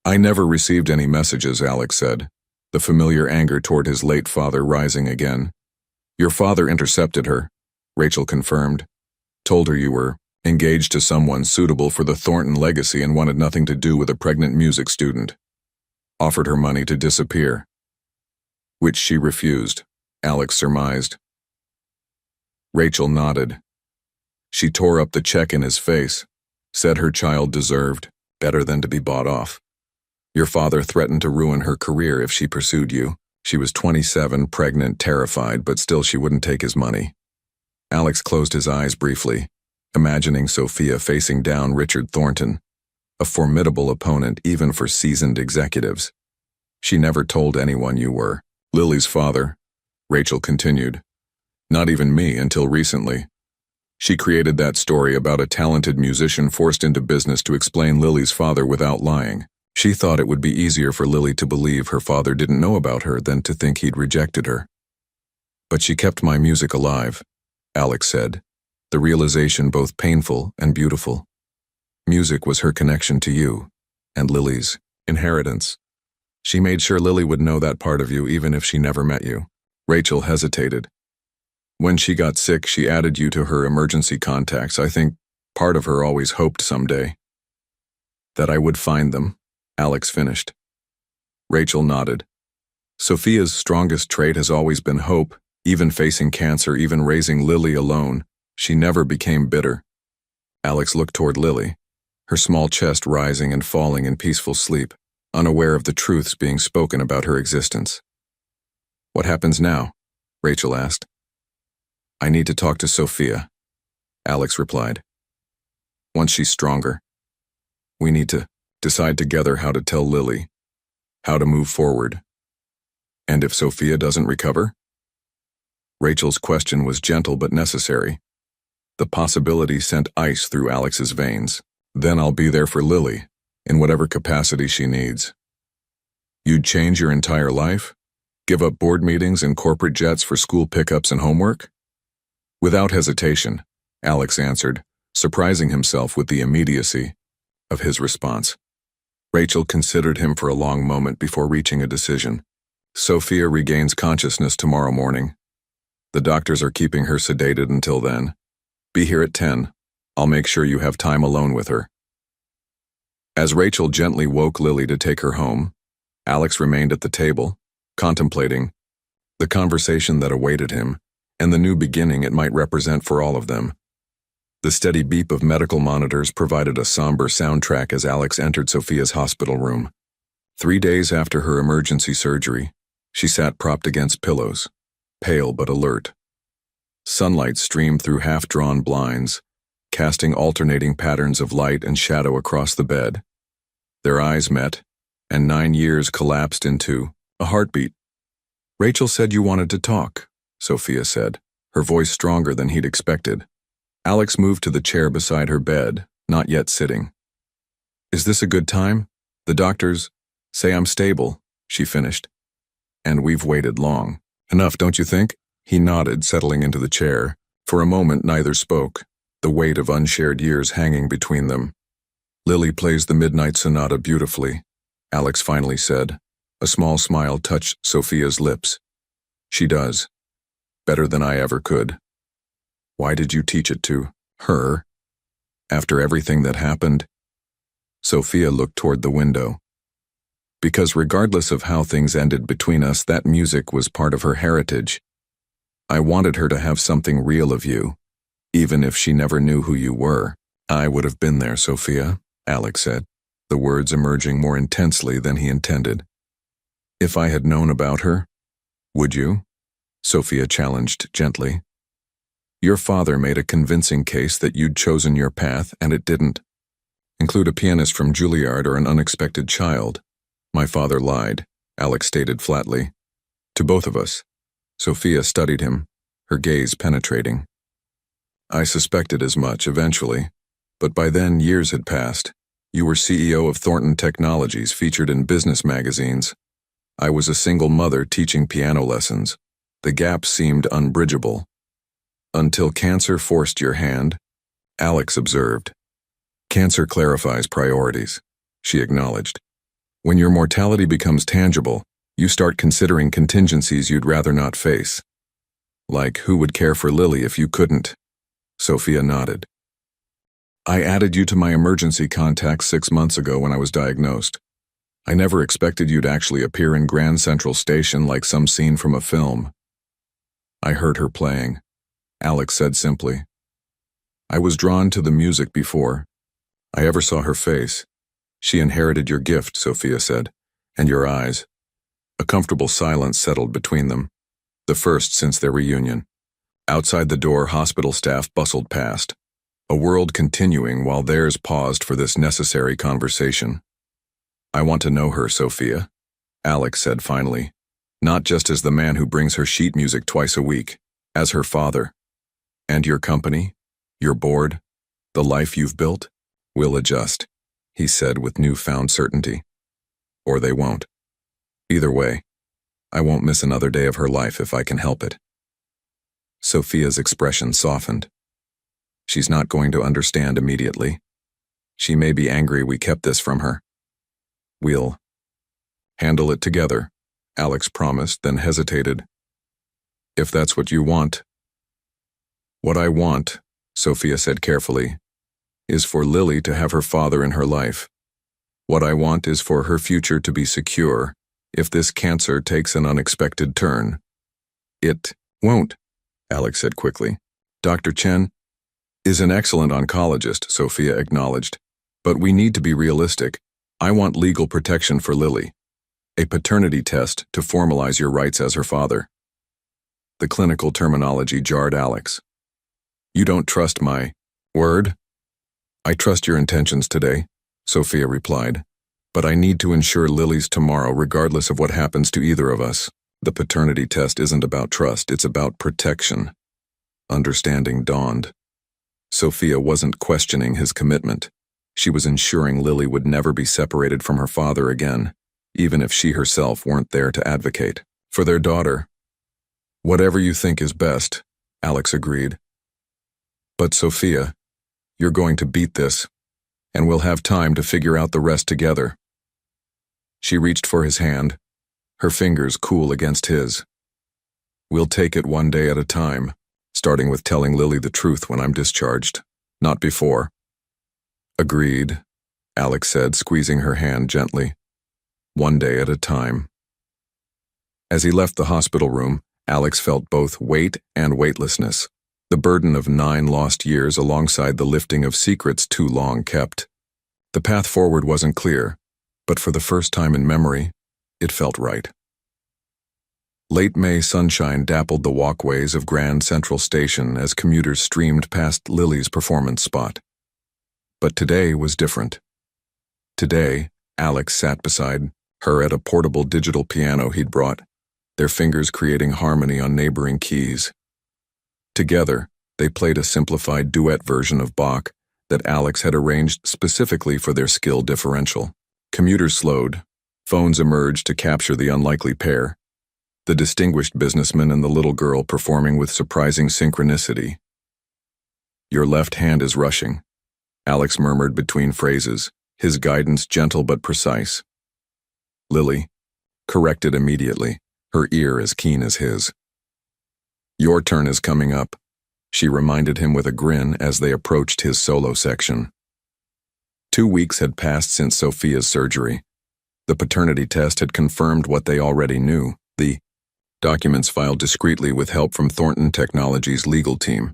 I never received any messages, Alex said, the familiar anger toward his late father rising again. Your father intercepted her, Rachel confirmed. Told her you were engaged to someone suitable for the Thornton legacy and wanted nothing to do with a pregnant music student. Offered her money to disappear. Which she refused, Alex surmised. Rachel nodded. She tore up the check in his face, said her child deserved better than to be bought off. Your father threatened to ruin her career if she pursued you. She was 27, pregnant, terrified, but still she wouldn't take his money. Alex closed his eyes briefly, imagining Sophia facing down Richard Thornton, a formidable opponent even for seasoned executives. She never told anyone you were Lily's father, Rachel continued. Not even me until recently. She created that story about a talented musician forced into business to explain Lily's father without lying. She thought it would be easier for Lily to believe her father didn't know about her than to think he'd rejected her. But she kept my music alive, Alex said, the realization both painful and beautiful. Music was her connection to you, and Lily's inheritance. She made sure Lily would know that part of you even if she never met you. Rachel hesitated. When she got sick, she added you to her emergency contacts. I think part of her always hoped someday that I would find them, Alex finished. Rachel nodded. Sophia's strongest trait has always been hope, even facing cancer, even raising Lily alone. She never became bitter. Alex looked toward Lily, her small chest rising and falling in peaceful sleep, unaware of the truths being spoken about her existence. What happens now? Rachel asked. I need to talk to Sophia, Alex replied. Once she's stronger, we need to decide together how to tell Lily, how to move forward. And if Sophia doesn't recover? Rachel's question was gentle but necessary. The possibility sent ice through Alex's veins. Then I'll be there for Lily, in whatever capacity she needs. You'd change your entire life? Give up board meetings and corporate jets for school pickups and homework? Without hesitation, Alex answered, surprising himself with the immediacy of his response. Rachel considered him for a long moment before reaching a decision. Sophia regains consciousness tomorrow morning. The doctors are keeping her sedated until then. Be here at 10. I'll make sure you have time alone with her. As Rachel gently woke Lily to take her home, Alex remained at the table, contemplating the conversation that awaited him and the new beginning it might represent for all of them. The steady beep of medical monitors provided a somber soundtrack as Alex entered Sophia's hospital room. 3 days after her emergency surgery, she sat propped against pillows, pale but alert. Sunlight streamed through half-drawn blinds, casting alternating patterns of light and shadow across the bed. Their eyes met, and 9 years collapsed into a heartbeat. Rachel said you wanted to talk, Sophia said, her voice stronger than he'd expected. Alex moved to the chair beside her bed, not yet sitting. Is this a good time? The doctors say I'm stable, she finished. And we've waited long. Enough, don't you think? He nodded, settling into the chair. For a moment, neither spoke, the weight of unshared years hanging between them. Lily plays the Midnight Sonata beautifully, Alex finally said. A small smile touched Sophia's lips. She does. Better than I ever could. Why did you teach it to her? After everything that happened? Sophia looked toward the window. Because regardless of how things ended between us, that music was part of her heritage. I wanted her to have something real of you, even if she never knew who you were. I would have been there, Sophia, Alex said, the words emerging more intensely than he intended. If I had known about her, would you? Sophia challenged gently. Your father made a convincing case that you'd chosen your path, and it didn't. Include a pianist from Juilliard or an unexpected child. My father lied, Alex stated flatly. To both of us. Sophia studied him, her gaze penetrating. I suspected as much eventually, but by then years had passed. You were CEO of Thornton Technologies, featured in business magazines. I was a single mother teaching piano lessons. The gap seemed unbridgeable. Until cancer forced your hand, Alex observed. Cancer clarifies priorities, she acknowledged. When your mortality becomes tangible, you start considering contingencies you'd rather not face. Like who would care for Lily if you couldn't? Sophia nodded. I added you to my emergency contacts 6 months ago when I was diagnosed. I never expected you'd actually appear in Grand Central Station like some scene from a film. I heard her playing, Alex said simply. I was drawn to the music before I ever saw her face. She inherited your gift, Sophia said, and your eyes. A comfortable silence settled between them, the first since their reunion. Outside the door, hospital staff bustled past, a world continuing while theirs paused for this necessary conversation. "I want to know her, Sophia," Alex said finally, "not just as the man who brings her sheet music twice a week, as her father. And your company, your board, the life you've built, will adjust," he said with newfound certainty. "Or they won't. Either way, I won't miss another day of her life if I can help it." Sophia's expression softened. She's not going to understand immediately. She may be angry we kept this from her. "We'll handle it together," Alex promised, then hesitated. "If that's what you want." "What I want," Sophia said carefully, "is for Lily to have her father in her life. What I want is for her future to be secure if this cancer takes an unexpected turn." "It won't," Alex said quickly. "Dr. Chen is an excellent oncologist," Sophia acknowledged, "but we need to be realistic. I want legal protection for Lily. A paternity test to formalize your rights as her father." The clinical terminology jarred Alex. "You don't trust my word?" "I trust your intentions today," Sophia replied, "but I need to ensure Lily's tomorrow regardless of what happens to either of us. The paternity test isn't about trust, it's about protection." Understanding dawned. Sophia wasn't questioning his commitment. She was ensuring Lily would never be separated from her father again, even if she herself weren't there to advocate for their daughter. "Whatever you think is best," Alex agreed. "But Sophia, you're going to beat this, and we'll have time to figure out the rest together." She reached for his hand, her fingers cool against his. "We'll take it one day at a time, starting with telling Lily the truth when I'm discharged, not before." "Agreed," Alex said, squeezing her hand gently. "One day at a time." As he left the hospital room, Alex felt both weight and weightlessness, the burden of 9 lost years alongside the lifting of secrets too long kept. The path forward wasn't clear, but for the first time in memory, it felt right. Late May sunshine dappled the walkways of Grand Central Station as commuters streamed past Lily's performance spot. But today was different. Today, Alex sat beside her at a portable digital piano he'd brought, their fingers creating harmony on neighboring keys. Together, they played a simplified duet version of Bach that Alex had arranged specifically for their skill differential. Commuters slowed, phones emerged to capture the unlikely pair, the distinguished businessman and the little girl performing with surprising synchronicity. "Your left hand is rushing," Alex murmured between phrases, his guidance gentle but precise. Lily corrected immediately, her ear as keen as his. "Your turn is coming up," she reminded him with a grin as they approached his solo section. 2 weeks had passed since Sophia's surgery. The paternity test had confirmed what they already knew, the documents filed discreetly with help from Thornton Technologies' legal team.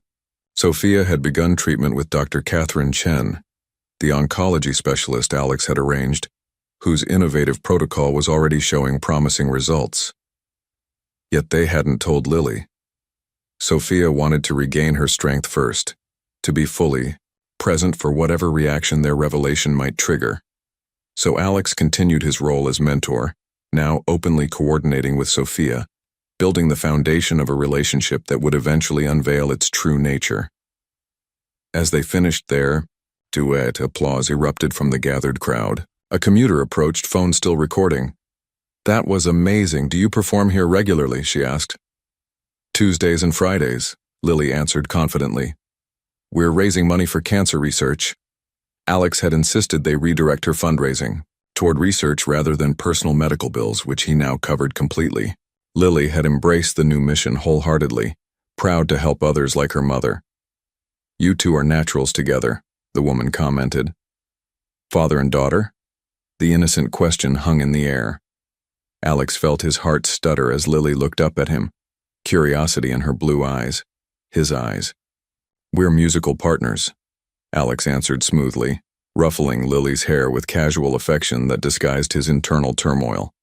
Sophia had begun treatment with Dr. Catherine Chen, the oncology specialist Alex had arranged, whose innovative protocol was already showing promising results. Yet they hadn't told Lily. Sophia wanted to regain her strength first, to be fully present for whatever reaction their revelation might trigger. So Alex continued his role as mentor, now openly coordinating with Sophia, building the foundation of a relationship that would eventually unveil its true nature. As they finished their duet, applause erupted from the gathered crowd. A commuter approached, phone still recording. "That was amazing. Do you perform here regularly?" she asked. "Tuesdays and Fridays," Lily answered confidently. "We're raising money for cancer research." Alex had insisted they redirect her fundraising toward research rather than personal medical bills, which he now covered completely. Lily had embraced the new mission wholeheartedly, proud to help others like her mother. "You two are naturals together," the woman commented. "Father and daughter?" The innocent question hung in the air. Alex felt his heart stutter as Lily looked up at him, curiosity in her blue eyes, his eyes. "We're musical partners," Alex answered smoothly, ruffling Lily's hair with casual affection that disguised his internal turmoil.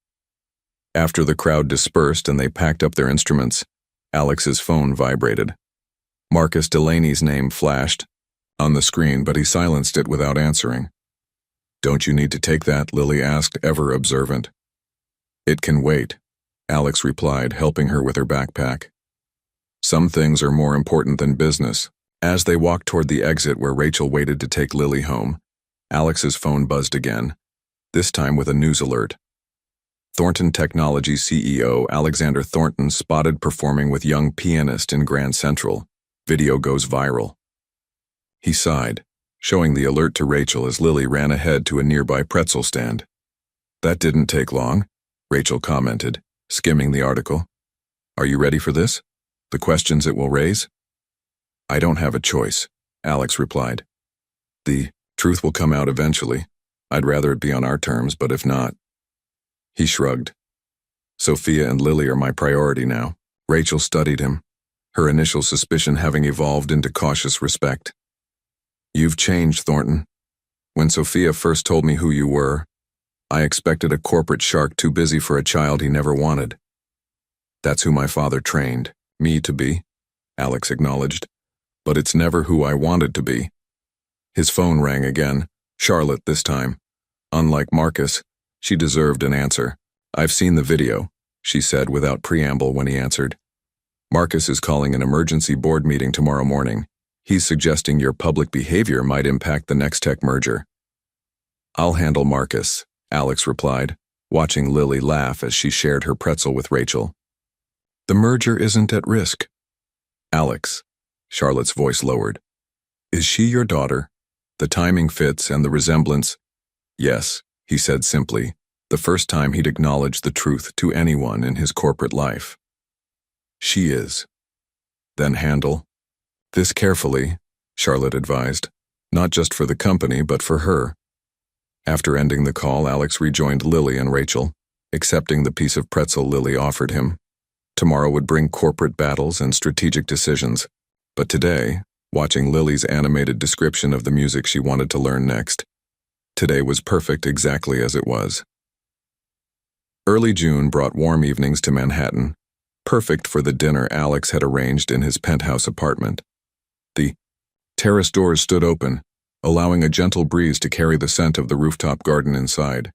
After the crowd dispersed and they packed up their instruments, Alex's phone vibrated. Marcus Delaney's name flashed on the screen, but he silenced it without answering. "Don't you need to take that?" Lily asked, ever observant. "It can wait," Alex replied, helping her with her backpack. "Some things are more important than business." As they walked toward the exit where Rachel waited to take Lily home, Alex's phone buzzed again, this time with a news alert. Thornton Technology CEO Alexander Thornton spotted performing with young pianist in Grand Central. Video goes viral. He sighed, showing the alert to Rachel as Lily ran ahead to a nearby pretzel stand. "That didn't take long," Rachel commented, skimming the article. "Are you ready for this? The questions it will raise?" "I don't have a choice," Alex replied. "The truth will come out eventually. I'd rather it be on our terms, but if not..." He shrugged. "Sophia and Lily are my priority now." Rachel studied him, her initial suspicion having evolved into cautious respect. "You've changed, Thornton. When Sophia first told me who you were, I expected a corporate shark too busy for a child he never wanted. That's who my father trained me to be," Alex acknowledged. "But it's never who I wanted to be." His phone rang again, Charlotte this time. Unlike Marcus, she deserved an answer. "I've seen the video," she said without preamble when he answered. "Marcus is calling an emergency board meeting tomorrow morning. He's suggesting your public behavior might impact the next tech merger." "I'll handle Marcus," Alex replied, watching Lily laugh as she shared her pretzel with Rachel. "The merger isn't at risk." "Alex," Charlotte's voice lowered. "Is she your daughter? The timing fits and the resemblance..." "Yes," he said simply, the first time he'd acknowledged the truth to anyone in his corporate life. "She is." "Then handle this carefully," Charlotte advised, "not just for the company but for her." After ending the call, Alex rejoined Lily and Rachel, accepting the piece of pretzel Lily offered him. Tomorrow would bring corporate battles and strategic decisions, but today, watching Lily's animated description of the music she wanted to learn next, today was perfect exactly as it was. Early June brought warm evenings to Manhattan, perfect for the dinner Alex had arranged in his penthouse apartment. The terrace doors stood open, allowing a gentle breeze to carry the scent of the rooftop garden inside.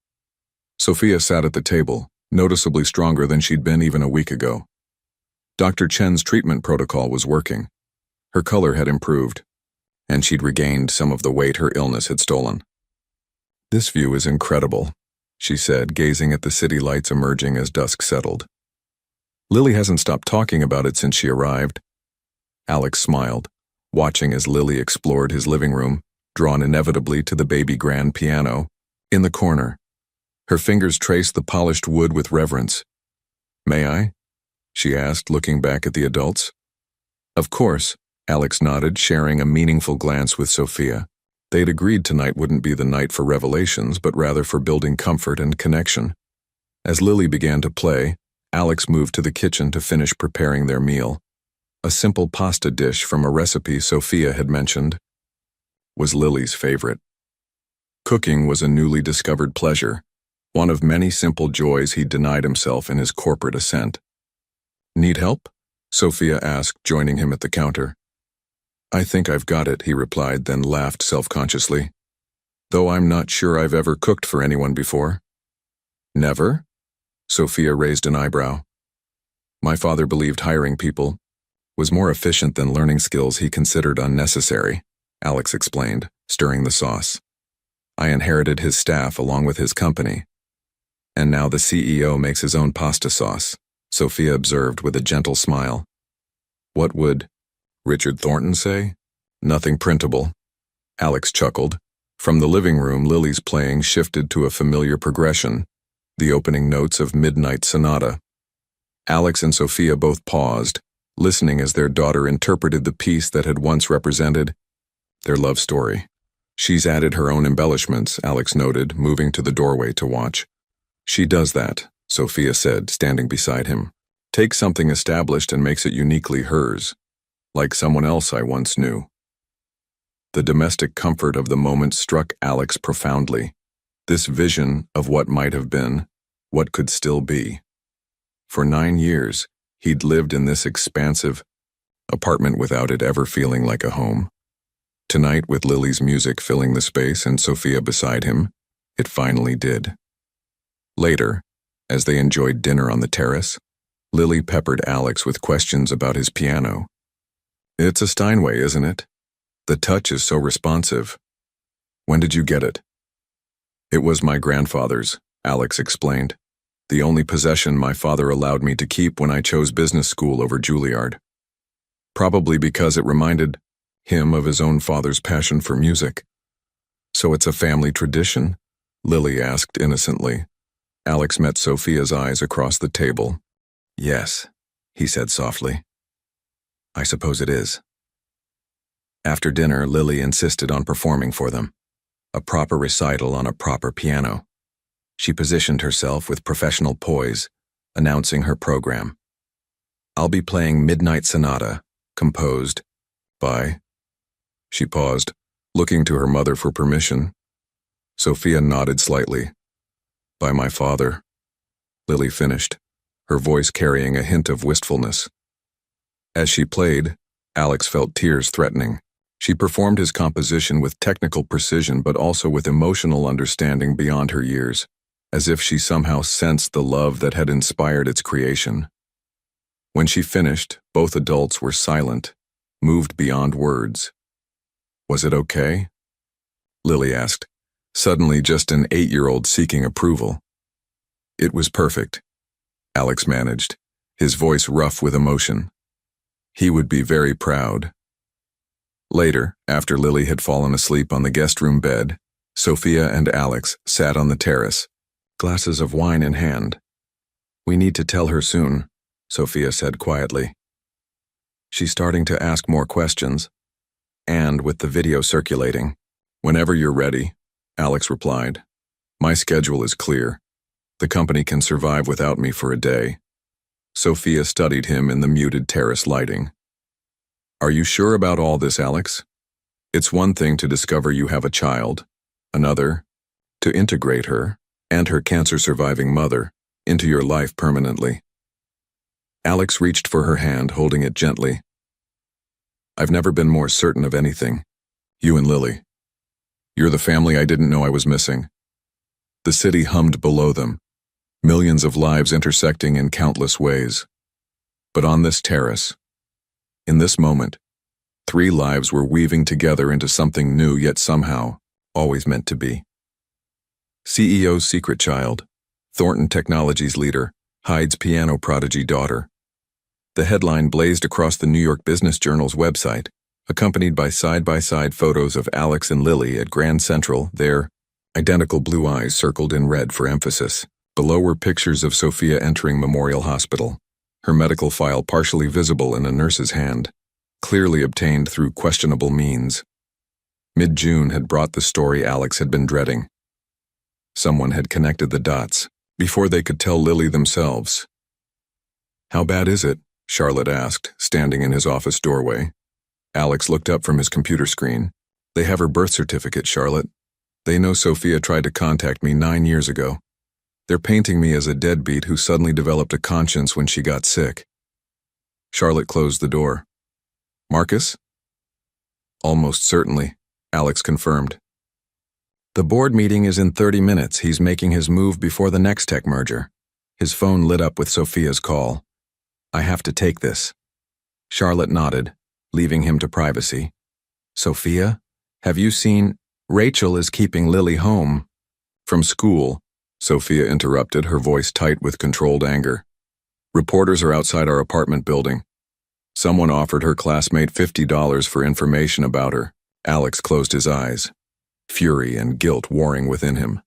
Sophia sat at the table, noticeably stronger than she'd been even a week ago. Dr. Chen's treatment protocol was working. Her color had improved, and she'd regained some of the weight her illness had stolen. "This view is incredible," she said, gazing at the city lights emerging as dusk settled. "Lily hasn't stopped talking about it since she arrived." Alex smiled, watching as Lily explored his living room, drawn inevitably to the baby grand piano in the corner. Her fingers traced the polished wood with reverence. "May I?" she asked, looking back at the adults. "Of course," Alex nodded, sharing a meaningful glance with Sophia. They'd agreed tonight wouldn't be the night for revelations, but rather for building comfort and connection. As Lily began to play, Alex moved to the kitchen to finish preparing their meal. A simple pasta dish from a recipe Sophia had mentioned was Lily's favorite. Cooking was a newly discovered pleasure, one of many simple joys he'd denied himself in his corporate ascent. "Need help?" Sophia asked, joining him at the counter. "I think I've got it," he replied, then laughed self-consciously. "Though I'm not sure I've ever cooked for anyone before." "Never?" Sophia raised an eyebrow. "My father believed hiring people was more efficient than learning skills he considered unnecessary," Alex explained, stirring the sauce. "I inherited his staff along with his company. And now the CEO makes his own pasta sauce," Sophia observed with a gentle smile. "What would Richard Thornton say? Nothing printable." Alex chuckled. From the living room, Lily's playing shifted to a familiar progression, the opening notes of Midnight Sonata. Alex and Sophia both paused, listening as their daughter interpreted the piece that had once represented their love story. "She's added her own embellishments," Alex noted, moving to the doorway to watch. "She does that," Sophia said, standing beside him. "Takes something established and makes it uniquely hers, like someone else I once knew." The domestic comfort of the moment struck Alex profoundly. This vision of what might have been, what could still be. For 9 years, he'd lived in this expansive apartment without it ever feeling like a home. Tonight, with Lily's music filling the space and Sophia beside him, it finally did. Later, as they enjoyed dinner on the terrace, Lily peppered Alex with questions about his piano. "It's a Steinway, isn't it? The touch is so responsive. When did you get it?" "It was my grandfather's," Alex explained. "The only possession my father allowed me to keep when I chose business school over Juilliard. Probably because it reminded him of his own father's passion for music." "So it's a family tradition?" Lily asked innocently. Alex met Sophia's eyes across the table. "Yes," he said softly. "I suppose it is." After dinner, Lily insisted on performing for them. A proper recital on a proper piano. She positioned herself with professional poise, announcing her program. "I'll be playing Midnight Sonata, composed by..." She paused, looking to her mother for permission. Sophia nodded slightly. "By my father," Lily finished, her voice carrying a hint of wistfulness. As she played, Alex felt tears threatening. She performed his composition with technical precision but also with emotional understanding beyond her years, as if she somehow sensed the love that had inspired its creation. When she finished, both adults were silent, moved beyond words. "Was it okay?" Lily asked, suddenly just an 8-year-old seeking approval. "It was perfect," Alex managed, his voice rough with emotion. He would be very proud. Later, after Lily had fallen asleep on the guest room bed, Sophia and Alex sat on the terrace, glasses of wine in hand. "We need to tell her soon," Sophia said quietly. "She's starting to ask more questions, and with the video circulating." "Whenever you're ready," Alex replied. "My schedule is clear. The company can survive without me for a day." Sophia studied him in the muted terrace lighting. "Are you sure about all this, Alex? It's one thing to discover you have a child, another, to integrate her, and her cancer-surviving mother, into your life permanently." Alex reached for her hand, holding it gently. "I've never been more certain of anything. You and Lily. You're the family I didn't know I was missing." The city hummed below them, millions of lives intersecting in countless ways. But on this terrace, in this moment, 3 lives were weaving together into something new yet somehow always meant to be. CEO's secret child, Thornton Technologies leader, Hyde's piano prodigy daughter. The headline blazed across the New York Business Journal's website, accompanied by side-by-side photos of Alex and Lily at Grand Central, their identical blue eyes circled in red for emphasis. Below were pictures of Sophia entering Memorial Hospital, her medical file partially visible in a nurse's hand, clearly obtained through questionable means. Mid-June had brought the story Alex had been dreading. Someone had connected the dots, before they could tell Lily themselves. "How bad is it?" Charlotte asked, standing in his office doorway. Alex looked up from his computer screen. "They have her birth certificate, Charlotte. They know Sophia tried to contact me 9 years ago. They're painting me as a deadbeat who suddenly developed a conscience when she got sick." Charlotte closed the door. "Marcus?" "Almost certainly," Alex confirmed. "The board meeting is in 30 minutes. He's making his move before the next tech merger." His phone lit up with Sophia's call. "I have to take this." Charlotte nodded, leaving him to privacy. "Sophia, have you seen... Rachel is keeping Lily home." "From school," Sophia interrupted, her voice tight with controlled anger. "Reporters are outside our apartment building. Someone offered her classmate $50 for information about her." Alex closed his eyes, fury and guilt warring within him.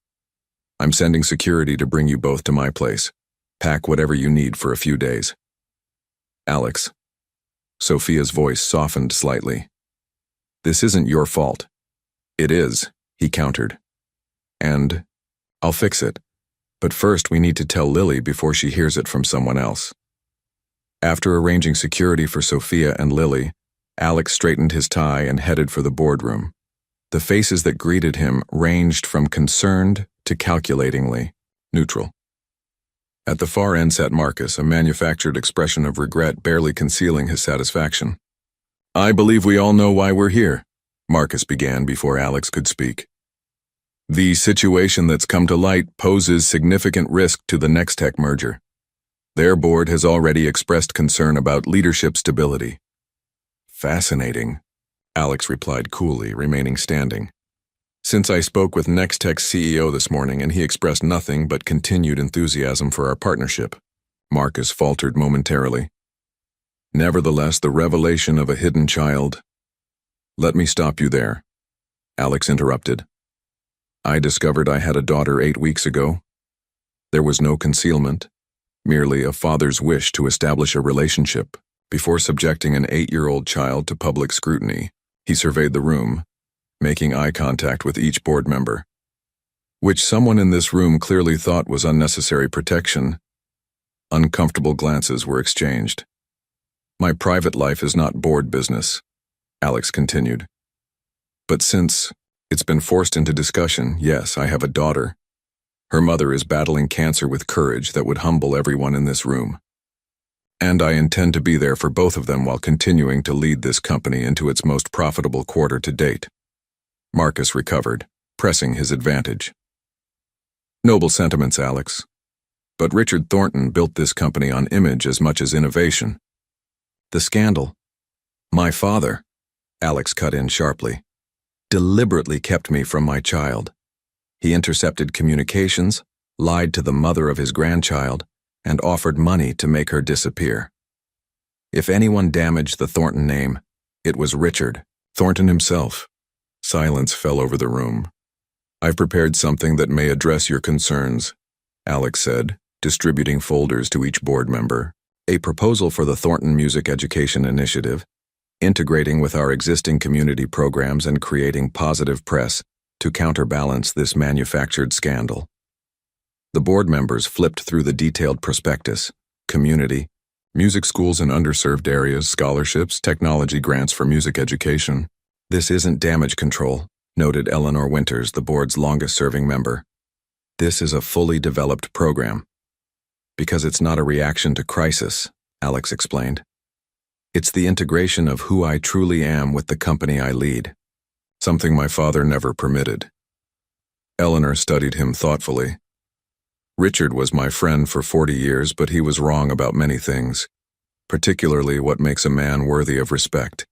"I'm sending security to bring you both to my place. Pack whatever you need for a few days." "Alex." Sophia's voice softened slightly. "This isn't your fault." "It is," he countered. "And I'll fix it. But first we need to tell Lily before she hears it from someone else." After arranging security for Sophia and Lily, Alex straightened his tie and headed for the boardroom. The faces that greeted him ranged from concerned to calculatingly neutral. At the far end sat Marcus, a manufactured expression of regret barely concealing his satisfaction. "I believe we all know why we're here," Marcus began before Alex could speak. "The situation that's come to light poses significant risk to the Nextech merger. Their board has already expressed concern about leadership stability." "Fascinating," Alex replied coolly, remaining standing. "Since I spoke with Nextech's CEO this morning and he expressed nothing but continued enthusiasm for our partnership," Marcus faltered momentarily. "Nevertheless, the revelation of a hidden child—" "Let me stop you there," Alex interrupted. "I discovered I had a daughter 8 weeks ago. There was no concealment, merely a father's wish to establish a relationship. Before subjecting an 8-year-old child to public scrutiny, he surveyed the room, making eye contact with each board member, which someone in this room clearly thought was unnecessary protection. Uncomfortable glances were exchanged. My private life is not board business," Alex continued. "But since it's been forced into discussion, yes, I have a daughter. Her mother is battling cancer with courage that would humble everyone in this room. And I intend to be there for both of them while continuing to lead this company into its most profitable quarter to date." Marcus recovered, pressing his advantage. "Noble sentiments, Alex. But Richard Thornton built this company on image as much as innovation. The scandal. My father," Alex cut in sharply, "deliberately kept me from my child. He intercepted communications, lied to the mother of his grandchild, and offered money to make her disappear. If anyone damaged the Thornton name, it was Richard Thornton himself." Silence fell over the room. "I've prepared something that may address your concerns," Alex said, distributing folders to each board member. "A proposal for the Thornton Music Education Initiative, integrating with our existing community programs and creating positive press to counterbalance this manufactured scandal." The board members flipped through the detailed prospectus: community, music schools in underserved areas, scholarships, technology grants for music education. "This isn't damage control," noted Eleanor Winters, the board's longest-serving member. "This is a fully developed program." "Because it's not a reaction to crisis," Alex explained. "It's the integration of who I truly am with the company I lead. Something my father never permitted." Eleanor studied him thoughtfully. "Richard was my friend for 40 years, but he was wrong about many things, particularly what makes a man worthy of respect."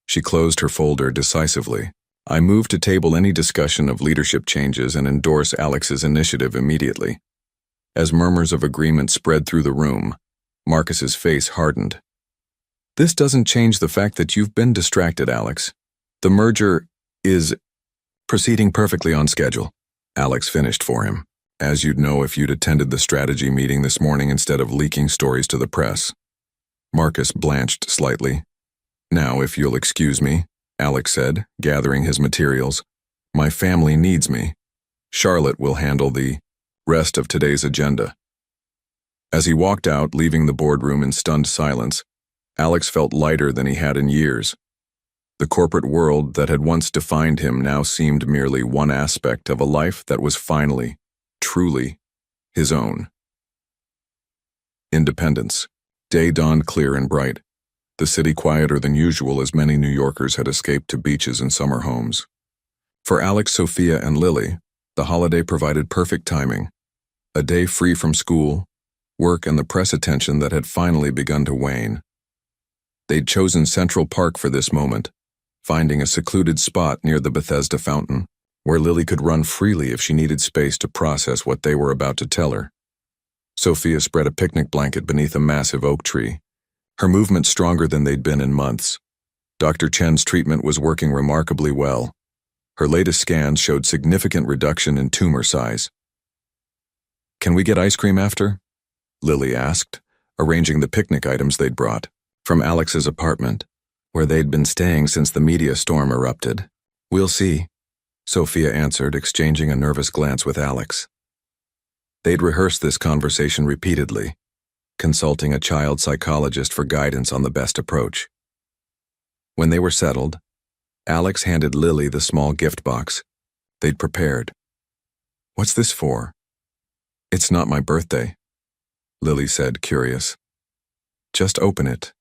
She closed her folder decisively. "I move to table any discussion of leadership changes and endorse Alex's initiative immediately." As murmurs of agreement spread through the room, Marcus's face hardened. "This doesn't change the fact that you've been distracted, Alex. The merger is proceeding perfectly on schedule," Alex finished for him, "as you'd know if you'd attended the strategy meeting this morning instead of leaking stories to the press." Marcus blanched slightly. "Now, if you'll excuse me," Alex said, gathering his materials. "My family needs me. Charlotte will handle the rest of today's agenda." As he walked out, leaving the boardroom in stunned silence, Alex felt lighter than he had in years. The corporate world that had once defined him now seemed merely one aspect of a life that was finally, truly, his own. Independence. Day dawned clear and bright. The city quieter than usual as many New Yorkers had escaped to beaches and summer homes. For Alex, Sophia, and Lily, the holiday provided perfect timing. A day free from school, work, and the press attention that had finally begun to wane. They'd chosen Central Park for this moment, finding a secluded spot near the Bethesda fountain, where Lily could run freely if she needed space to process what they were about to tell her. Sophia spread a picnic blanket beneath a massive oak tree, her movement stronger than they'd been in months. Dr. Chen's treatment was working remarkably well. Her latest scans showed significant reduction in tumor size. "Can we get ice cream after?" Lily asked, arranging the picnic items they'd brought from Alex's apartment, where they'd been staying since the media storm erupted. "We'll see," Sophia answered, exchanging a nervous glance with Alex. They'd rehearsed this conversation repeatedly, consulting a child psychologist for guidance on the best approach. When they were settled, Alex handed Lily the small gift box they'd prepared. "What's this for?" "It's not my birthday," Lily said, curious. Just open it,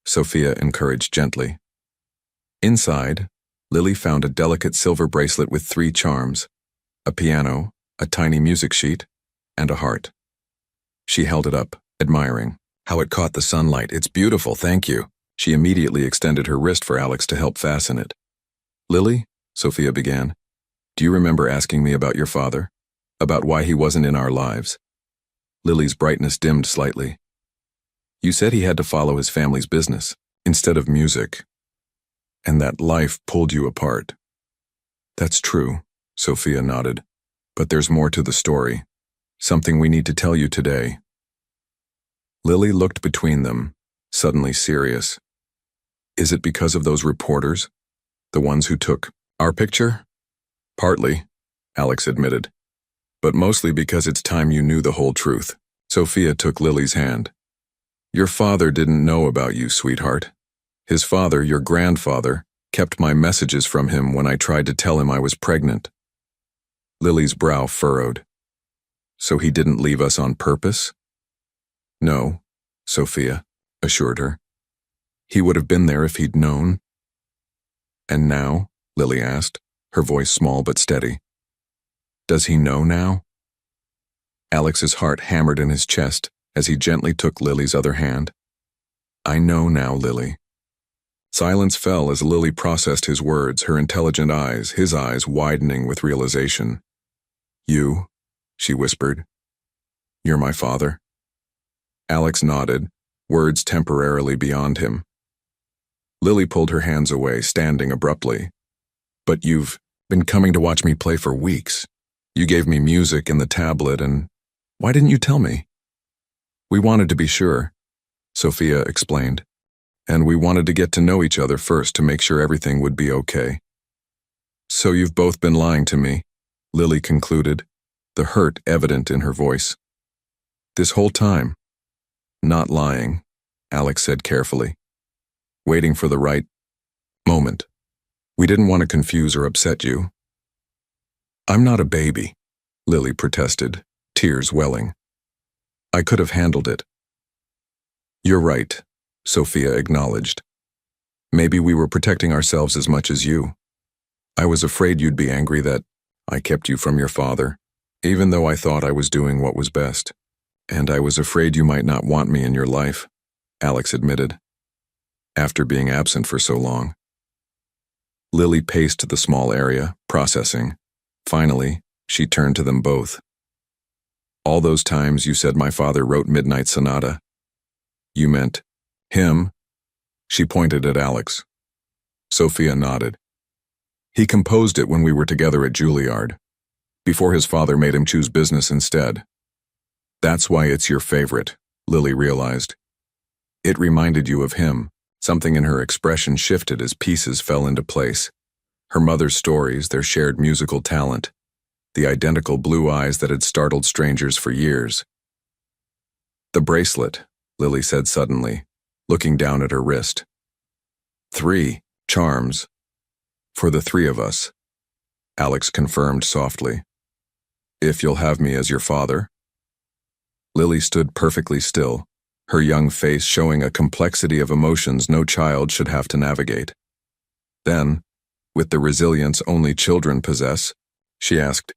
Sophia encouraged gently. Inside, Lily found a delicate silver bracelet with 3 charms, a piano, a tiny music sheet, and a heart. She held it up, admiring how it caught the sunlight. It's beautiful, thank you. She immediately extended her wrist for Alex to help fasten it. Lily, Sophia began, do you remember asking me about your father? About why he wasn't in our lives? Lily's brightness dimmed slightly. You said he had to follow his family's business instead of music, and that life pulled you apart. That's true, Sophia nodded, but there's more to the story, something we need to tell you today. Lily looked between them, suddenly serious. Is it because of those reporters? The ones who took our picture? Partly, Alex admitted, but mostly because it's time you knew the whole truth. Sophia took Lily's hand. Your father didn't know about you, sweetheart. His father, your grandfather, kept my messages from him when I tried to tell him I was pregnant. Lily's brow furrowed. So he didn't leave us on purpose? No, Sophia assured her. He would have been there if he'd known. And now? Lily asked, her voice small but steady. Does he know now? Alex's heart hammered in his chest as he gently took Lily's other hand. I know now, Lily. Silence fell as Lily processed his words, her intelligent eyes, his eyes widening with realization. You, she whispered. You're my father. Alex nodded, words temporarily beyond him. Lily pulled her hands away, standing abruptly. But you've been coming to watch me play for weeks. You gave me music and the tablet, and why didn't you tell me? We wanted to be sure, Sophia explained, and we wanted to get to know each other first to make sure everything would be okay. So you've both been lying to me, Lily concluded, the hurt evident in her voice. This whole time? Not lying, Alex said carefully, waiting for the right moment. We didn't want to confuse or upset you. I'm not a baby, Lily protested, tears welling. I could have handled it. You're right, Sophia acknowledged. Maybe we were protecting ourselves as much as you. I was afraid you'd be angry that I kept you from your father, even though I thought I was doing what was best. And I was afraid you might not want me in your life, Alex admitted, after being absent for so long. Lily paced the small area, processing. Finally, she turned to them both. All those times you said my father wrote Midnight Sonata. You meant him? She pointed at Alex. Sophia nodded. He composed it when we were together at Juilliard, before his father made him choose business instead. That's why it's your favorite, Lily realized. It reminded you of him. Something in her expression shifted as pieces fell into place. Her mother's stories, their shared musical talent, the identical blue eyes that had startled strangers for years. The bracelet, Lily said suddenly, looking down at her wrist. 3 charms. For the 3 of us, Alex confirmed softly. If you'll have me as your father. Lily stood perfectly still, her young face showing a complexity of emotions no child should have to navigate. Then, with the resilience only children possess, she asked,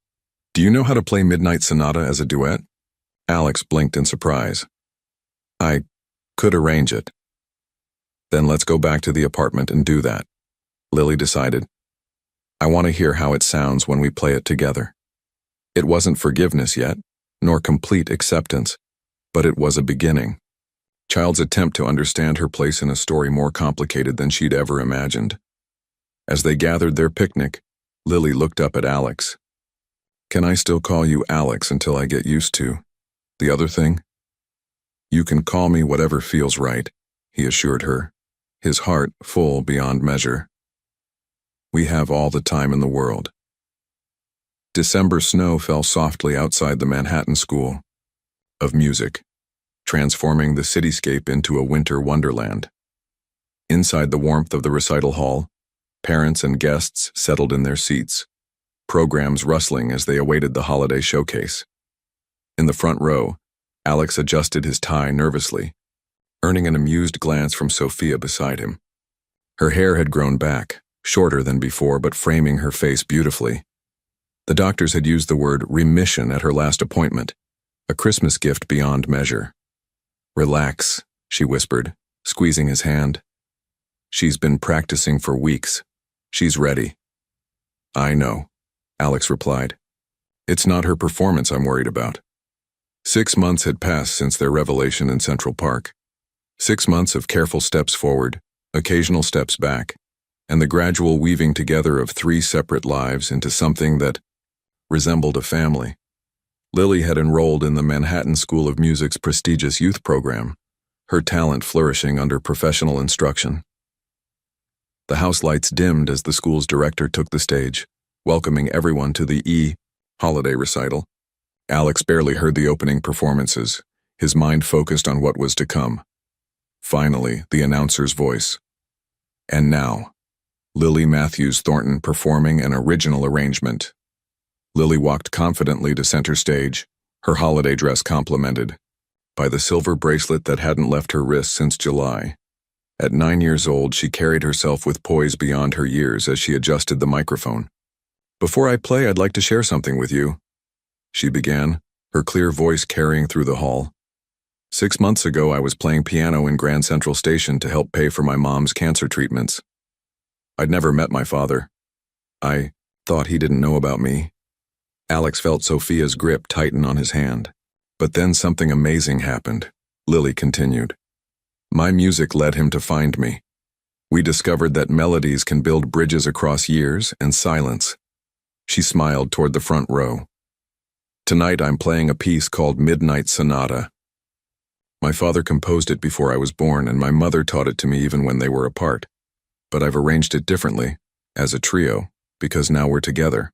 Do you know how to play Midnight Sonata as a duet? Alex blinked in surprise. I could arrange it. Then let's go back to the apartment and do that, Lily decided. I want to hear how it sounds when we play it together. It wasn't forgiveness yet, nor complete acceptance, but it was a beginning. Child's attempt to understand her place in a story more complicated than she'd ever imagined. As they gathered their picnic, Lily looked up at Alex. Can I still call you Alex until I get used to the other thing? You can call me whatever feels right, he assured her, his heart full beyond measure. We have all the time in the world. December snow fell softly outside the Manhattan School of Music, transforming the cityscape into a winter wonderland. Inside the warmth of the recital hall, parents and guests settled in their seats, programs rustling as they awaited the holiday showcase. In the front row, Alex adjusted his tie nervously, earning an amused glance from Sophia beside him. Her hair had grown back, shorter than before but framing her face beautifully. The doctors had used the word remission at her last appointment, a Christmas gift beyond measure. "Relax," she whispered, squeezing his hand. "She's been practicing for weeks. She's ready." "I know," Alex replied. "It's not her performance I'm worried about." 6 months had passed since their revelation in Central Park. 6 months of careful steps forward, occasional steps back, and the gradual weaving together of 3 separate lives into something that resembled a family. Lily had enrolled in the Manhattan School of Music's prestigious youth program, her talent flourishing under professional instruction. The house lights dimmed as the school's director took the stage, welcoming everyone to the holiday recital. Alex barely heard the opening performances, his mind focused on what was to come. Finally, the announcer's voice. "And now, Lily Matthews Thornton performing an original arrangement." Lily walked confidently to center stage, her holiday dress complemented by the silver bracelet that hadn't left her wrist since July. At 9 years old, she carried herself with poise beyond her years as she adjusted the microphone. "Before I play, I'd like to share something with you," she began, her clear voice carrying through the hall. 6 months ago, I was playing piano in Grand Central Station to help pay for my mom's cancer treatments. I'd never met my father. I thought he didn't know about me. Alex felt Sophia's grip tighten on his hand. "But then something amazing happened," Lily continued. "My music led him to find me. We discovered that melodies can build bridges across years and silence." She smiled toward the front row. "Tonight I'm playing a piece called Midnight Sonata. My father composed it before I was born, and my mother taught it to me even when they were apart. But I've arranged it differently, as a trio, because now we're together."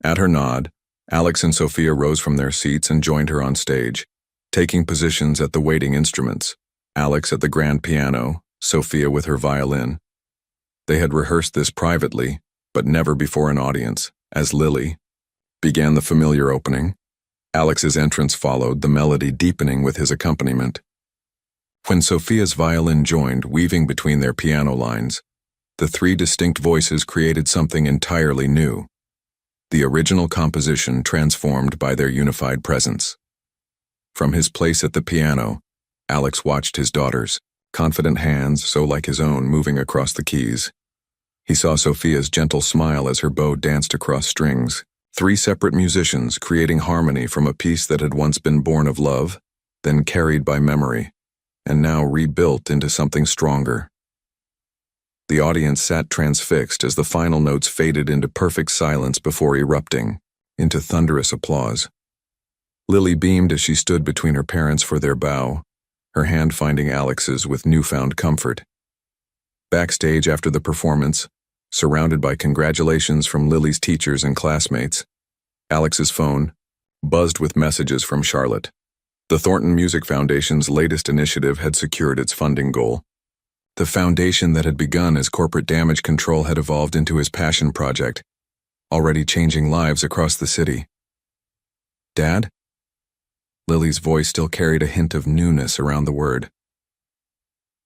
At her nod, Alex and Sophia rose from their seats and joined her on stage, taking positions at the waiting instruments, Alex at the grand piano, Sophia with her violin. They had rehearsed this privately, but never before an audience, as Lily began the familiar opening. Alex's entrance followed, the melody deepening with his accompaniment. When Sophia's violin joined, weaving between their piano lines, the 3 distinct voices created something entirely new. The original composition transformed by their unified presence. From his place at the piano, Alex watched his daughter's confident hands, so like his own, moving across the keys. He saw Sophia's gentle smile as her bow danced across strings. 3 separate musicians creating harmony from a piece that had once been born of love, then carried by memory, and now rebuilt into something stronger. The audience sat transfixed as the final notes faded into perfect silence before erupting into thunderous applause. Lily beamed as she stood between her parents for their bow, her hand finding Alex's with newfound comfort. Backstage after the performance, surrounded by congratulations from Lily's teachers and classmates, Alex's phone buzzed with messages from Charlotte. The Thornton Music Foundation's latest initiative had secured its funding goal. The foundation that had begun as corporate damage control had evolved into his passion project, already changing lives across the city. "Dad?" Lily's voice still carried a hint of newness around the word.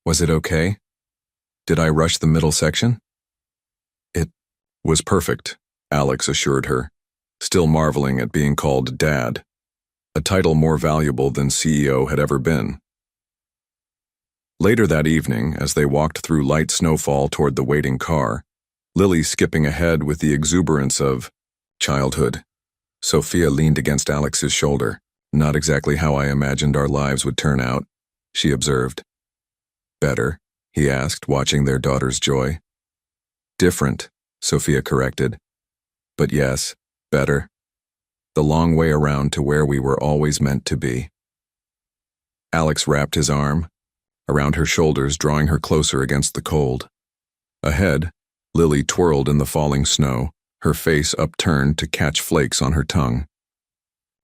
"Was it okay? Did I rush the middle section?" "It was perfect," Alex assured her, still marveling at being called Dad, a title more valuable than CEO had ever been. Later that evening, as they walked through light snowfall toward the waiting car, Lily skipping ahead with the exuberance of childhood, Sophia leaned against Alex's shoulder. "Not exactly how I imagined our lives would turn out," she observed. "Better?" he asked, watching their daughter's joy. "Different," Sophia corrected. "But yes, better. The long way around to where we were always meant to be." Alex wrapped his arm around her shoulders, drawing her closer against the cold. Ahead, Lily twirled in the falling snow, her face upturned to catch flakes on her tongue.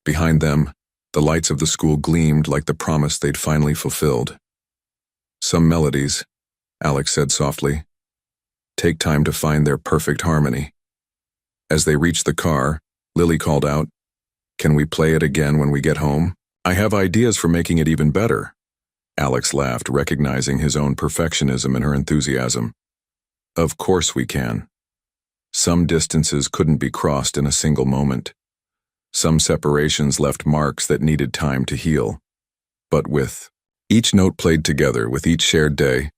Behind them, the lights of the school gleamed like the promise they'd finally fulfilled. "Some melodies," Alex said softly, "take time to find their perfect harmony." As they reached the car, Lily called out, "Can we play it again when we get home?" I have ideas for making it even better. Alex laughed, recognizing his own perfectionism in her enthusiasm. Of course we can. Some distances couldn't be crossed in a single moment. Some separations left marks that needed time to heal. But with each note played together, with each shared day,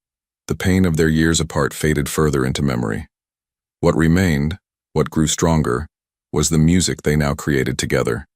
the pain of their years apart faded further into memory. What remained, what grew stronger, was the music they now created together.